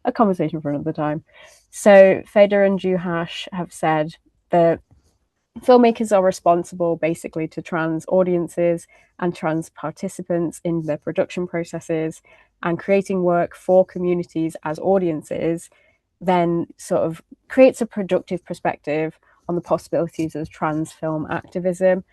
a conversation for another time. So Feder and Juhash have said that filmmakers are responsible basically to trans audiences and trans participants in their production processes, and creating work for communities as audiences then sort of creates a productive perspective on the possibilities of trans film activism.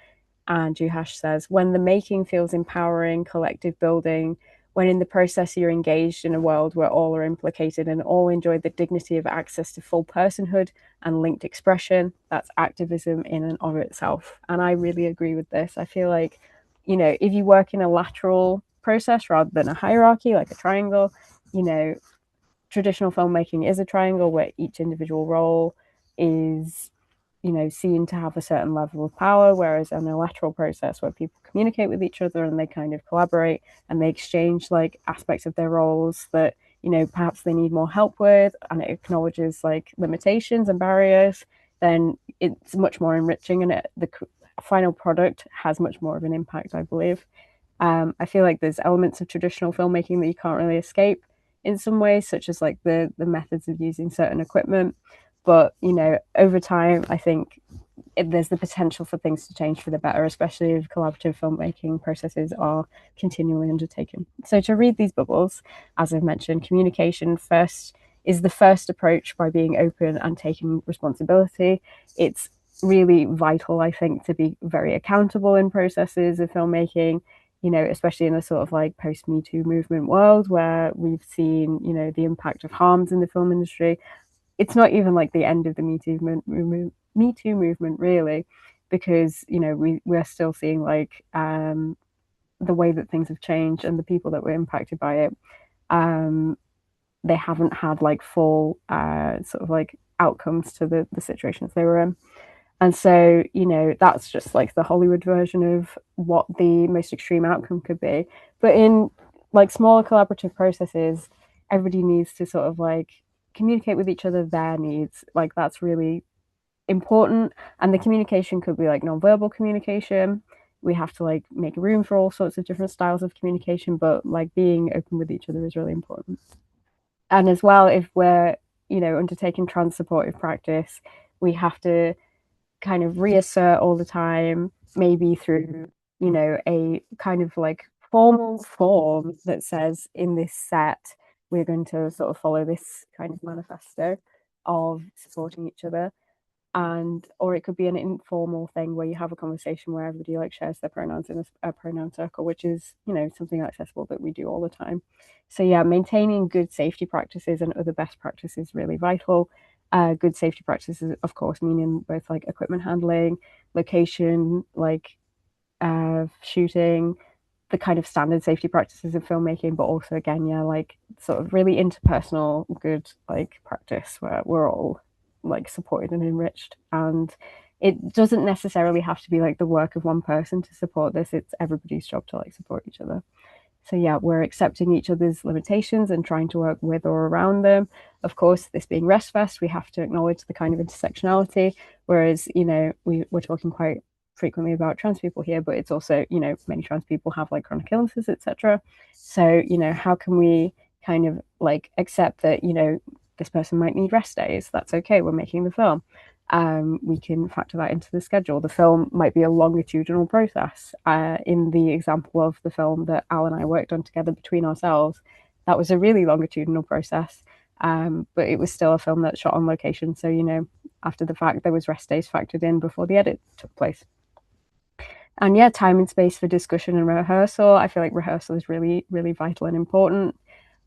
And Juhash says, when the making feels empowering, collective building, when in the process you're engaged in a world where all are implicated and all enjoy the dignity of access to full personhood and linked expression, that's activism in and of itself. And I really agree with this. I feel like, you know, if you work in a lateral process rather than a hierarchy, like a triangle, you know, traditional filmmaking is a triangle where each individual role is, you know, seen to have a certain level of power, whereas in a lateral process where people communicate with each other and they kind of collaborate and they exchange like aspects of their roles that, you know, perhaps they need more help with, and it acknowledges like limitations and barriers, then it's much more enriching, and the final product has much more of an impact, I believe. I feel like there's elements of traditional filmmaking that you can't really escape in some ways, such as like the methods of using certain equipment. But, you know, over time, I think there's the potential for things to change for the better, especially if collaborative filmmaking processes are continually undertaken. So to read these bubbles, as I've mentioned, communication first is the first approach by being open and taking responsibility. It's really vital, I think, to be very accountable in processes of filmmaking, you know, especially in a sort of like post-Me Too movement world where we've seen, you know, the impact of harms in the film industry. It's not even like the end of the Me Too movement, really, because, you know, we're still seeing like the way that things have changed and the people that were impacted by it. They haven't had like full sort of like outcomes to the situations they were in. And so, you know, that's just like the Hollywood version of what the most extreme outcome could be. But in like smaller collaborative processes, everybody needs to sort of like communicate with each other their needs. Like that's really important. And the communication could be like nonverbal communication. We have to like make room for all sorts of different styles of communication, but like being open with each other is really important. And as well, if we're, you know, undertaking trans supportive practice, we have to kind of reassert all the time, maybe through, you know, a kind of like formal form that says in this set, we're going to sort of follow this kind of manifesto of supporting each other. And or it could be an informal thing where you have a conversation where everybody like shares their pronouns in a pronoun circle, which is, you know, something accessible that we do all the time. So yeah, maintaining good safety practices and other best practices is really vital. Good safety practices, of course, meaning both like equipment handling, location, like shooting, the kind of standard safety practices of filmmaking, but also again, yeah, like sort of really interpersonal good like practice where we're all like supported and enriched. And it doesn't necessarily have to be like the work of one person to support this. It's everybody's job to like support each other. So yeah, we're accepting each other's limitations and trying to work with or around them. Of course, this being RestFest, we have to acknowledge the kind of intersectionality, whereas, you know, we're talking quite frequently about trans people here, but it's also, you know, many trans people have like chronic illnesses, etc. So, you know, how can we kind of like accept that, you know, this person might need rest days? That's okay, we're making the film. We can factor that into the schedule. The film might be a longitudinal process. In the example of the film that Al and I worked on together between ourselves, that was a really longitudinal process, but it was still a film that shot on location. So, you know, after the fact, there was rest days factored in before the edit took place. And yeah, time and space for discussion and rehearsal. I feel like rehearsal is really, really vital and important.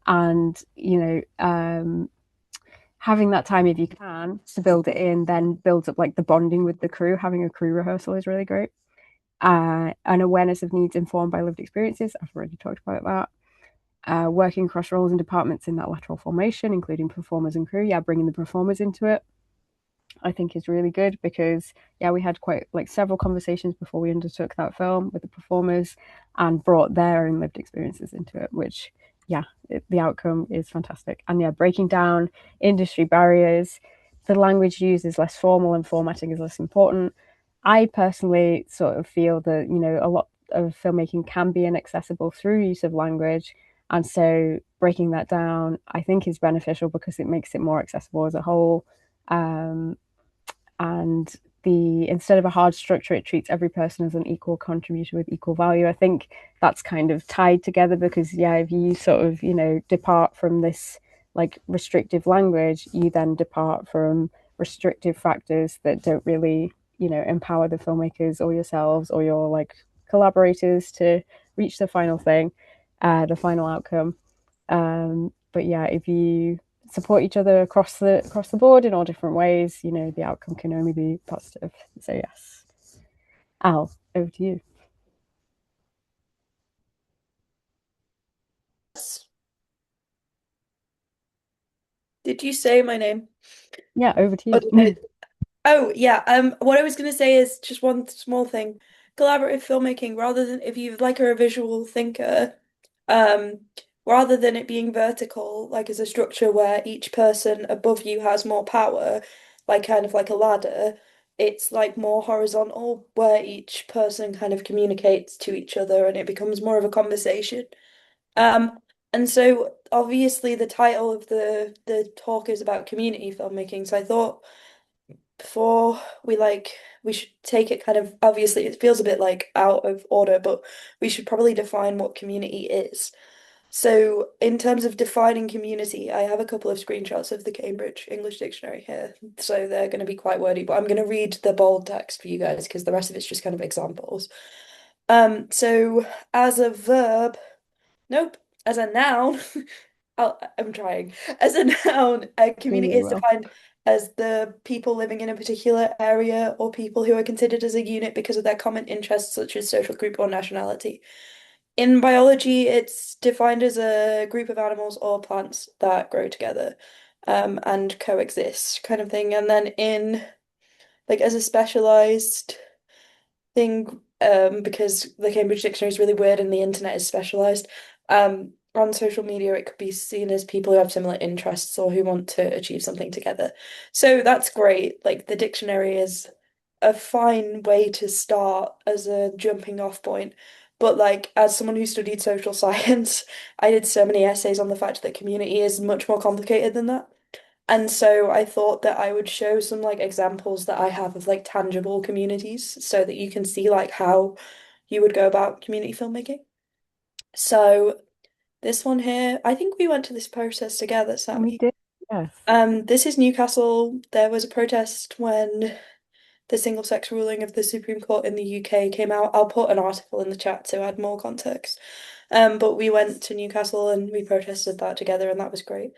And, you know, having that time, if you can, to build it in, then builds up like the bonding with the crew. Having a crew rehearsal is really great. An awareness of needs informed by lived experiences. I've already talked about that. Working across roles and departments in that lateral formation, including performers and crew. Yeah, bringing the performers into it, I think is really good because, yeah, we had quite like several conversations before we undertook that film with the performers and brought their own lived experiences into it, which, yeah, the outcome is fantastic. And yeah, breaking down industry barriers. The language used is less formal and formatting is less important. I personally sort of feel that, you know, a lot of filmmaking can be inaccessible through use of language. And so breaking that down, I think, is beneficial because it makes it more accessible as a whole. And instead of a hard structure, it treats every person as an equal contributor with equal value. I think that's kind of tied together because, yeah, if you sort of, you know, depart from this like restrictive language, you then depart from restrictive factors that don't really, you know, empower the filmmakers or yourselves or your like collaborators to reach the final thing, the final outcome. But yeah, if you support each other across the board in all different ways, you know, the outcome can only be positive. So yes. Al, over to you. Did you say my name? Yeah, over to Or you. did I- Oh, yeah. What I was going to say is just one small thing. Collaborative filmmaking, rather than if you like are a visual thinker, um, rather than it being vertical, like as a structure where each person above you has more power, like kind of like a ladder, it's like more horizontal, where each person kind of communicates to each other and it becomes more of a conversation. Um, and so obviously the title of the talk is about community filmmaking. So I thought before we should take it kind of obviously it feels a bit like out of order, but we should probably define what community is. So in terms of defining community, I have a couple of screenshots of the Cambridge English Dictionary here. So they're going to be quite wordy, but I'm going to read the bold text for you guys because the rest of it's just kind of examples. So as a verb, nope, as a noun, I'm trying. As a noun, a Doing community really is well. defined as the people living in a particular area or people who are considered as a unit because of their common interests, such as social group or nationality. In biology, it's defined as a group of animals or plants that grow together, and coexist, kind of thing. And then in like as a specialized thing, because the Cambridge Dictionary is really weird and the internet is specialized. On social media, it could be seen as people who have similar interests or who want to achieve something together. So that's great. Like the dictionary is a fine way to start as a jumping off point. But like as someone who studied social science, I did so many essays on the fact that community is much more complicated than that. And so I thought that I would show some like examples that I have of like tangible communities so that you can see like how you would go about community filmmaking. So this one here, I think we went to this protest together, We Sammy. did, yes. This is Newcastle. There was a protest when the single sex ruling of the Supreme Court in the UK came out. I'll put an article in the chat to add more context. But we went to Newcastle and we protested that together, and that was great.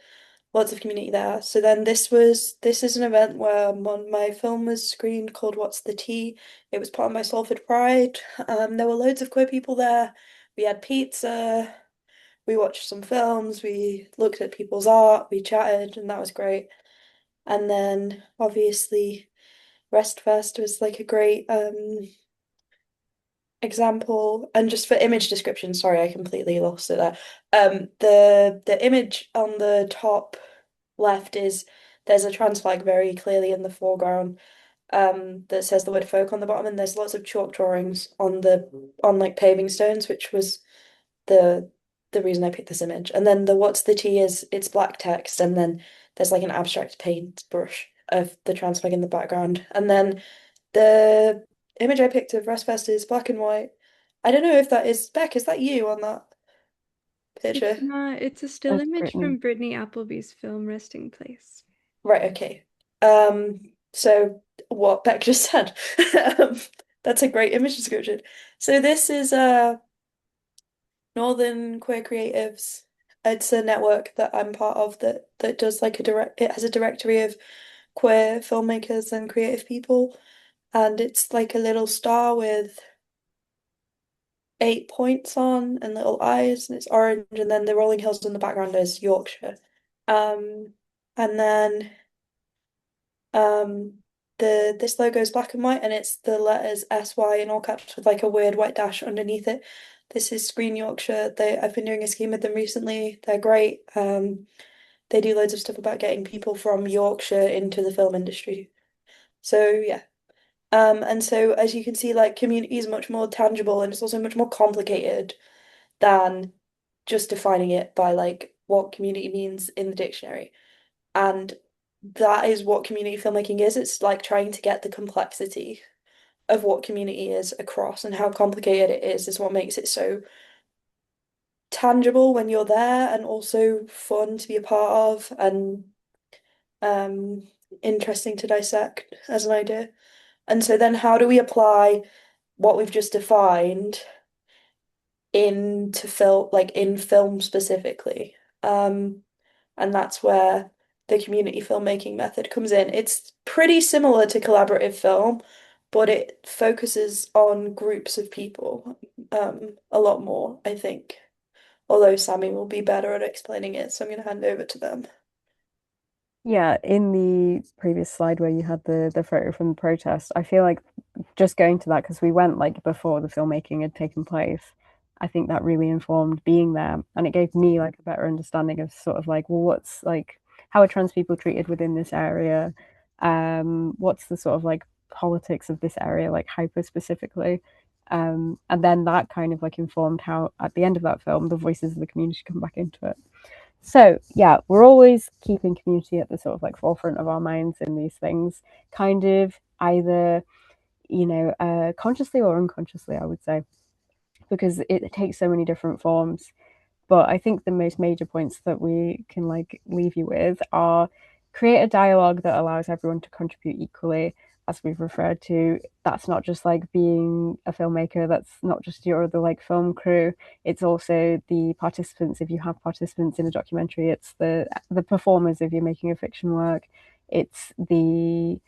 Lots of community there. So then this is an event where my film was screened called What's the Tea? It was put on by Salford Pride. There were loads of queer people there. We had pizza, we watched some films, we looked at people's art, we chatted, and that was great. And then obviously RestFest was like a great example. And just for image description, sorry, I completely lost it there. The image on the top left is there's a trans flag very clearly in the foreground, that says the word folk on the bottom, and there's lots of chalk drawings on like paving stones, which was the the reason I picked this image. And then the what's the tea is it's black text, and then there's like an abstract paint brush of the trans flag in the background. And then the image I picked of RestFest is black and white. I don't know if that is Beck, is that you on that It's picture? not, it's a still That's image Brittany. from Brittany Appleby's film Resting Place. Right, okay. So what Beck just said. Um, that's a great image description. So this is Northern Queer Creatives. It's a network that I'm part of that does like it has a directory of queer filmmakers and creative people. And it's like a little star with 8 points on and little eyes, and it's orange, and then the rolling hills in the background is Yorkshire. And then this logo is black and white, and it's the letters SY in all caps with like a weird white dash underneath it. This is Screen Yorkshire. I've been doing a scheme with them recently. They're great. They do loads of stuff about getting people from Yorkshire into the film industry. So yeah. And so as you can see, like community is much more tangible and it's also much more complicated than just defining it by like what community means in the dictionary. And that is what community filmmaking is. It's like trying to get the complexity of what community is across, and how complicated it is what makes it so tangible when you're there and also fun to be a part of and um, interesting to dissect as an idea. And so then how do we apply what we've just defined into film, like in film specifically? And that's where the community filmmaking method comes in. It's pretty similar to collaborative film, but it focuses on groups of people a lot more, I think. Although Sammy will be better at explaining it, so I'm going to hand over to them. Yeah, in the previous slide where you had the photo from the protest, I feel like just going to that because we went like before the filmmaking had taken place. I think that really informed being there, and it gave me like a better understanding of sort of like, well, what's like how are trans people treated within this area? What's the sort of like politics of this area, like hyper specifically? And then that kind of like informed how at the end of that film, the voices of the community come back into it. So yeah, we're always keeping community at the sort of like forefront of our minds in these things, kind of either, consciously or unconsciously, I would say, because it takes so many different forms. But I think the most major points that we can like leave you with are create a dialogue that allows everyone to contribute equally, as we've referred to. That's not just like being a filmmaker, that's not just your other like film crew, it's also the participants if you have participants in a documentary, it's the performers if you're making a fiction work, it's the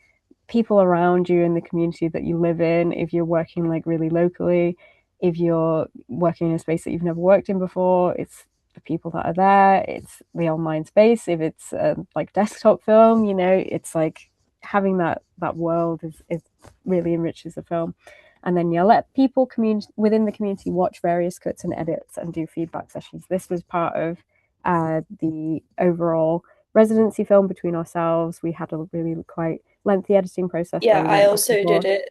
people around you in the community that you live in if you're working like really locally, if you're working in a space that you've never worked in before, it's the people that are there, it's the online space if it's like desktop film, it's like having that world is really enriches the film. And then let people within the community watch various cuts and edits and do feedback sessions. This was part of the overall residency film between ourselves. We had a really quite lengthy editing process where Yeah, we I went back and also did forth. it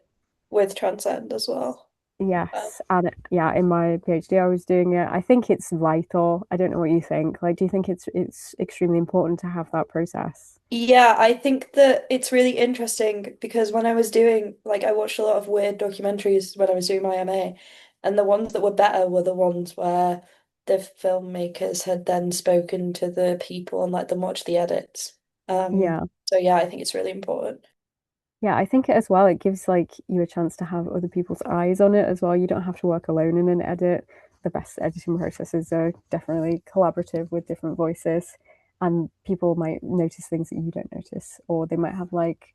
with Transcend as well. Yes, and yeah, in my PhD, I was doing it. I think it's vital. I don't know what you think. Like, do you think it's extremely important to have that process? Yeah, I think that it's really interesting because when I was doing, like, I watched a lot of weird documentaries when I was doing my MA, and the ones that were better were the ones where the filmmakers had then spoken to the people and let them watch the edits. Yeah. So yeah, I think it's really important. Yeah, I think as well, it gives like you a chance to have other people's eyes on it as well. You don't have to work alone in an edit. The best editing processes are definitely collaborative with different voices, and people might notice things that you don't notice, or they might have like,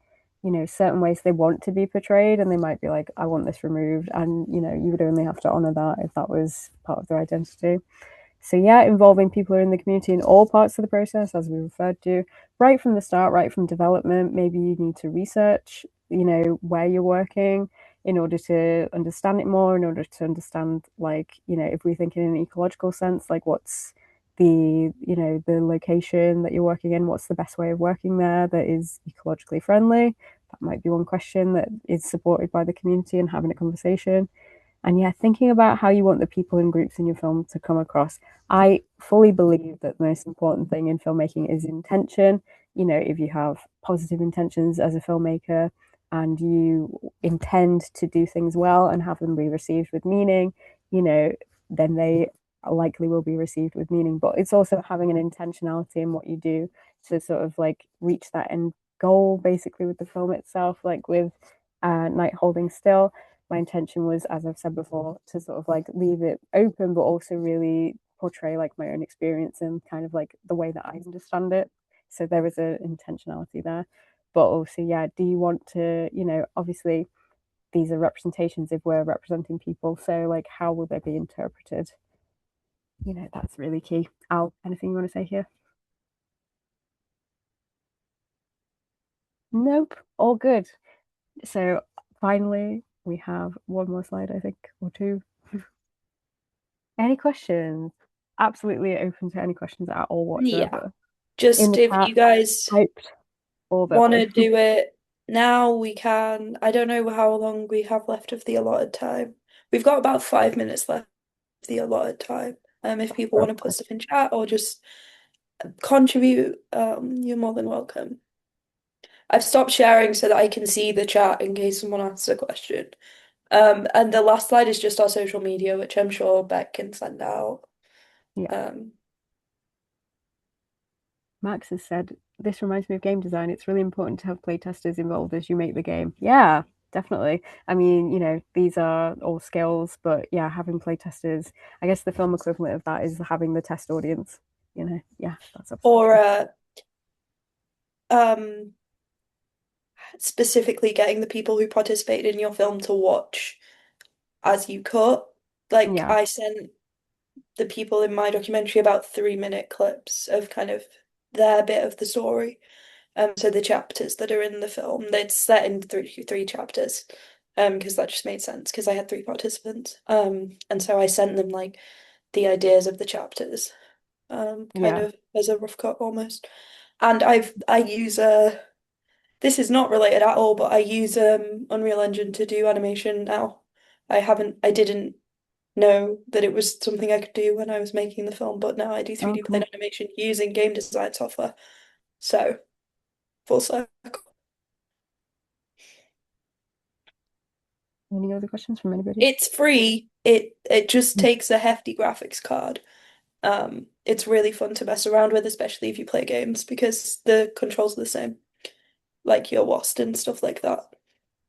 certain ways they want to be portrayed, and they might be like, I want this removed, and you would only have to honor that if that was part of their identity. So yeah, involving people who are in the community in all parts of the process, as we referred to, right from the start, right from development. Maybe you need to research, where you're working in order to understand it more, in order to understand, like, if we think in an ecological sense, like what's the location that you're working in, what's the best way of working there that is ecologically friendly? That might be one question that is supported by the community and having a conversation. And yeah, thinking about how you want the people and groups in your film to come across. I fully believe that the most important thing in filmmaking is intention. If you have positive intentions as a filmmaker and you intend to do things well and have them be received with meaning, then they likely will be received with meaning. But it's also having an intentionality in what you do to sort of like reach that end goal, basically, with the film itself, like with Night Holding Still. My intention was, as I've said before, to sort of like leave it open, but also really portray like my own experience and kind of like the way that I understand it. So there is an intentionality there. But also, yeah, do you want to, obviously these are representations if we're representing people. So like how will they be interpreted? That's really key. Al, anything you want to say here? Nope, all good. So finally, we have one more slide, I think, or two. Any questions? Absolutely open to any questions at all Yeah, whatsoever. In just the if chat, you guys typed or want to verbally. do it now, we can. I don't know how long we have left of the allotted time. We've got about 5 minutes left of the allotted time. If people want to put stuff in chat or just contribute, you're more than welcome. I've stopped sharing so that I can see the chat in case someone asks a question. And the last slide is just our social media, which I'm sure Beck can send out. Yeah. Um, Max has said, this reminds me of game design. It's really important to have playtesters involved as you make the game. Yeah, definitely. I mean, these are all skills, but yeah, having playtesters, I guess the film equivalent of that is having the test audience. Yeah, that's absolutely or true. um, specifically getting the people who participated in your film to watch as you cut. Like Yeah. I sent the people in my documentary about 3-minute clips of kind of their bit of the story. So the chapters that are in the film, they'd set in three chapters. Because that just made sense because I had 3 participants. And so I sent them like the ideas of the chapters, kind Yeah. of as a rough cut almost. And I use this is not related at all, but I use Unreal Engine to do animation now. I didn't know that it was something I could do when I was making the film, but now I do Oh, 3D cool. within animation using game design software. So full circle. Any other questions from anybody? It's free. It just takes a hefty graphics card. It's really fun to mess around with, especially if you play games, because the controls are the same. Like your WASD and stuff like that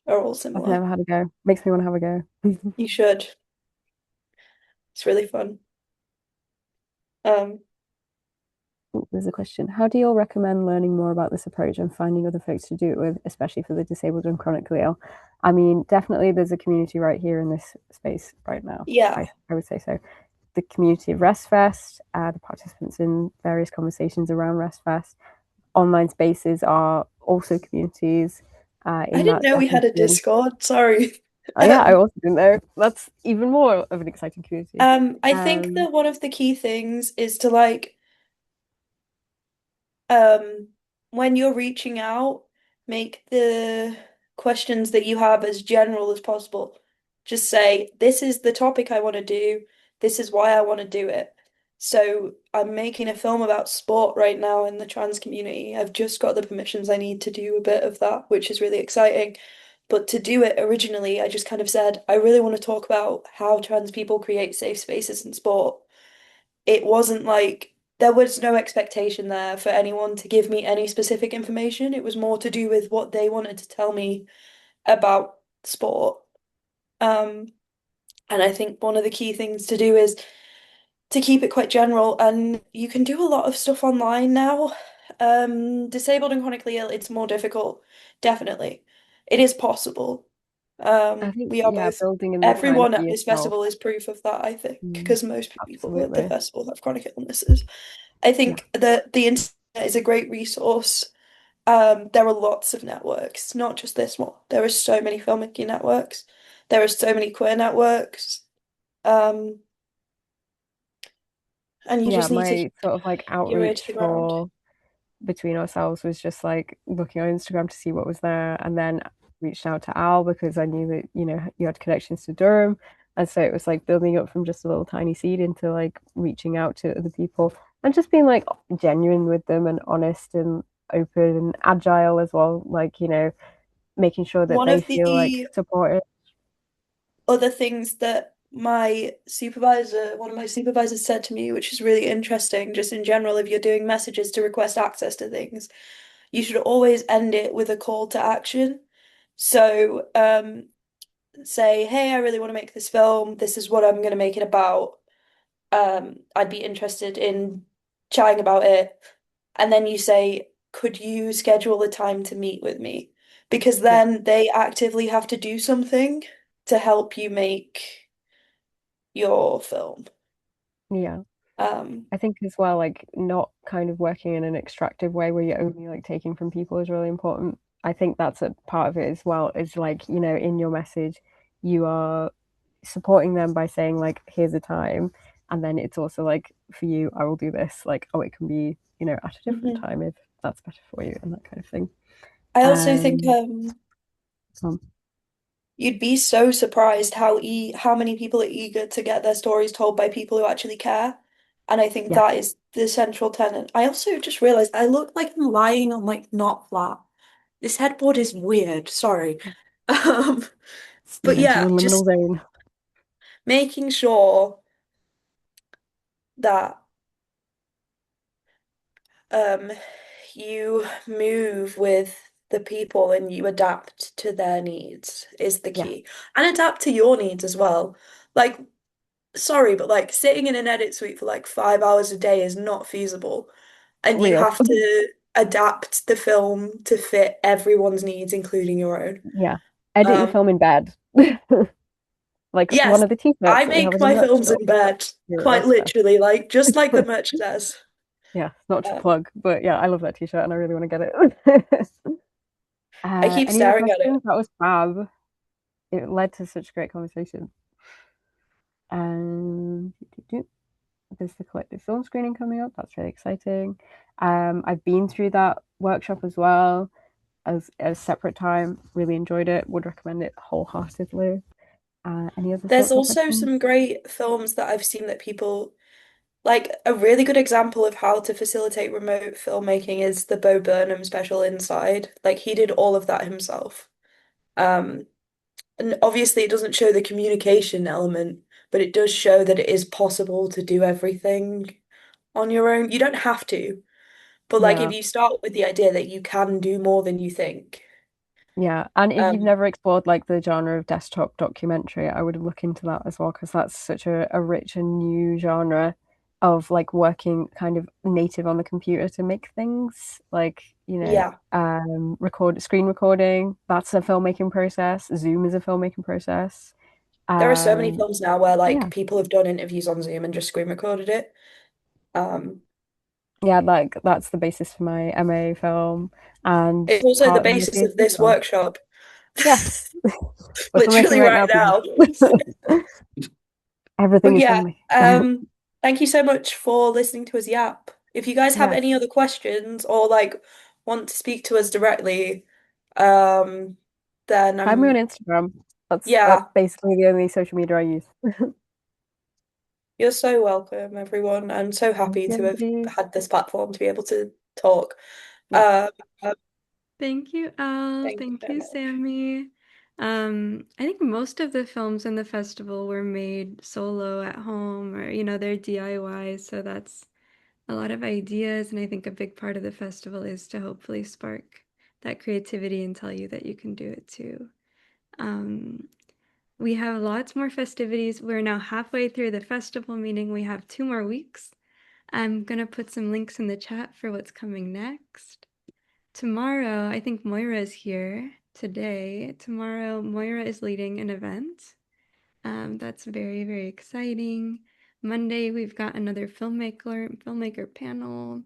are all I've similar. never had a go. Makes me want to have a go. You should. It's really fun. Um, There's a question. How do you all recommend learning more about this approach and finding other folks to do it with, especially for the disabled and chronically ill? I mean, definitely there's a community right here in this space right now. yeah. I would say so. The community of RestFest, the participants in various conversations around RestFest. Online spaces are also communities I in didn't that know we had a definition. Discord. Sorry. Oh, yeah, I also didn't know. That's even more of an exciting community. I think Um, that one of the key things is to like um when you're reaching out, make the questions that you have as general as possible. Just say, this is the topic I want to do, this is why I want to do it. So I'm making a film about sport right now in the trans community. I've just got the permissions I need to do a bit of that, which is really exciting. But to do it originally, I just kind of said, I really want to talk about how trans people create safe spaces in sport. It wasn't like there was no expectation there for anyone to give me any specific information. It was more to do with what they wanted to tell me about sport. Um, and I think one of the key things to do is to keep it quite general, and you can do a lot of stuff online now. Disabled and chronically ill, it's more difficult, definitely. It is possible. I think, We are yeah, both, building in the time everyone for at this yourself. festival is proof of that, I think, Mm, because most people at the absolutely. festival have chronic illnesses. I Yeah. think that the internet is a great resource. There are lots of networks, not just this one. There are so many filmmaking networks. There are so many queer networks. Um, and you Yeah, just need to my sort of like put your ear to outreach the ground. for between ourselves was just like looking on Instagram to see what was there, and then reached out to Al because I knew that you had connections to Durham, and so it was like building up from just a little tiny seed into like reaching out to other people and just being like genuine with them and honest and open and agile as well, like making sure that One they of feel like the supported. other things that one of my supervisors said to me, which is really interesting, just in general, if you're doing messages to request access to things, you should always end it with a call to action. So, say, hey, I really want to make this film. This is what I'm going to make it about. I'd be interested in chatting about it. And then you say, could you schedule a time to meet with me? Because Yeah. then they actively have to do something to help you make your film. Yeah. Um, I think as well, like not kind of working in an extractive way where you're only like taking from people is really important. I think that's a part of it as well, is like, in your message, you are supporting them by saying like, here's a time. And then it's also like, for you, I will do this. Like, oh, it can be, at a different mhm. time if that's better for you and that kind of thing. I also think Um, um you'd be so surprised how many people are eager to get their stories told by people who actually care. And I think yeah. that is the central tenet. I also just realized I look like I'm lying on like not flat. This headboard is weird, sorry. Um, but You're into yeah, the liminal just zone. making sure that um you move with the people and you adapt to their needs is the Yeah, key. And adapt to your needs as well. Like, sorry, but like sitting in an edit suite for like 5 hours a day is not feasible. And you real. have to adapt the film to fit everyone's needs, including your own. Yeah. Edit your Um, film in bed. Like one yes, of the t-shirts I that we have make in the my merch films shop in bed, here at quite RestFest. literally, like just like the merch says. Yeah, not to Um, plug, but yeah, I love that t-shirt and I really want to get it. I keep Any other staring at it. questions? That was fab. It led to such a great conversation. And there's the collective film screening coming up. That's really exciting. I've been through that workshop as well as a separate time. Really enjoyed it. Would recommend it wholeheartedly. Any other There's thoughts or also questions? some great films that I've seen that people like a really good example of how to facilitate remote filmmaking is the Bo Burnham special Inside. Like he did all of that himself. Um, and obviously it doesn't show the communication element, but it does show that it is possible to do everything on your own. You don't have to, but like if Yeah. you start with the idea that you can do more than you think. Yeah, and if you've Um, never explored like the genre of desktop documentary, I would look into that as well because that's such a rich and new genre of like working kind of native on the computer to make things like, yeah, record screen recording. That's a filmmaking process. Zoom is a filmmaking process. there are so many Um, films now where yeah, like people have done interviews on Zoom and just screen recorded it. Um, yeah, like that's the basis for my MA film and it's also the part of my basis of PhD this film. workshop. Yes, we're filmmaking Literally right right now, people. now. Everything But is yeah, filmmaking. thank you so much for listening to us yap. If you guys have Yes. any other questions or like want to speak to us directly, um, then Find me on Instagram. That's yeah, basically the only social media I use. you're so welcome, everyone. I'm so Thank happy you, to have everybody. had this platform to be able to talk. Yeah, Um, Thank you, Al. thank you Thank so you, much. Sammy. I think most of the films in the festival were made solo at home or, they're DIY. So that's a lot of ideas. And I think a big part of the festival is to hopefully spark that creativity and tell you that you can do it too. Um, we have lots more festivities. We're now halfway through the festival, meaning we have 2 more weeks. I'm going to put some links in the chat for what's coming next. Tomorrow, I think Moira is here today. Tomorrow, Moira is leading an event. That's very, very exciting. Monday, we've got another filmmaker panel.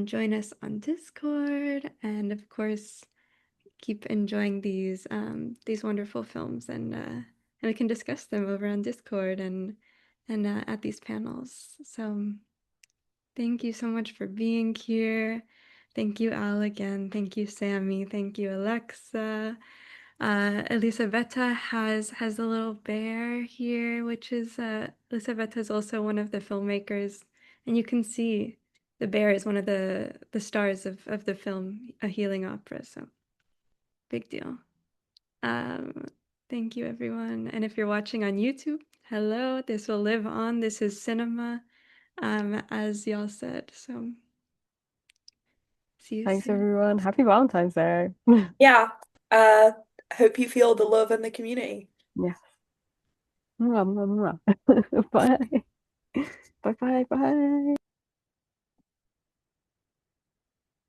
Join us on Discord, and of course, keep enjoying these wonderful films, and we can discuss them over on Discord and at these panels. So. Thank you so much for being here. Thank you, Al, again. Thank you, Sammy. Thank you, Alexa. Elisabetta has a little bear here, which is Elisabetta is also one of the filmmakers, and you can see the bear is one of the stars of the film, A Healing Opera. So big deal. Um, Thank you, everyone. And if you're watching on YouTube, hello. This will live on. This is cinema, as y'all said. So. See you thanks soon. everyone. Happy Valentine's Day. Yeah, hope you feel the love and the community. Yeah. Bye. Bye bye. Bye.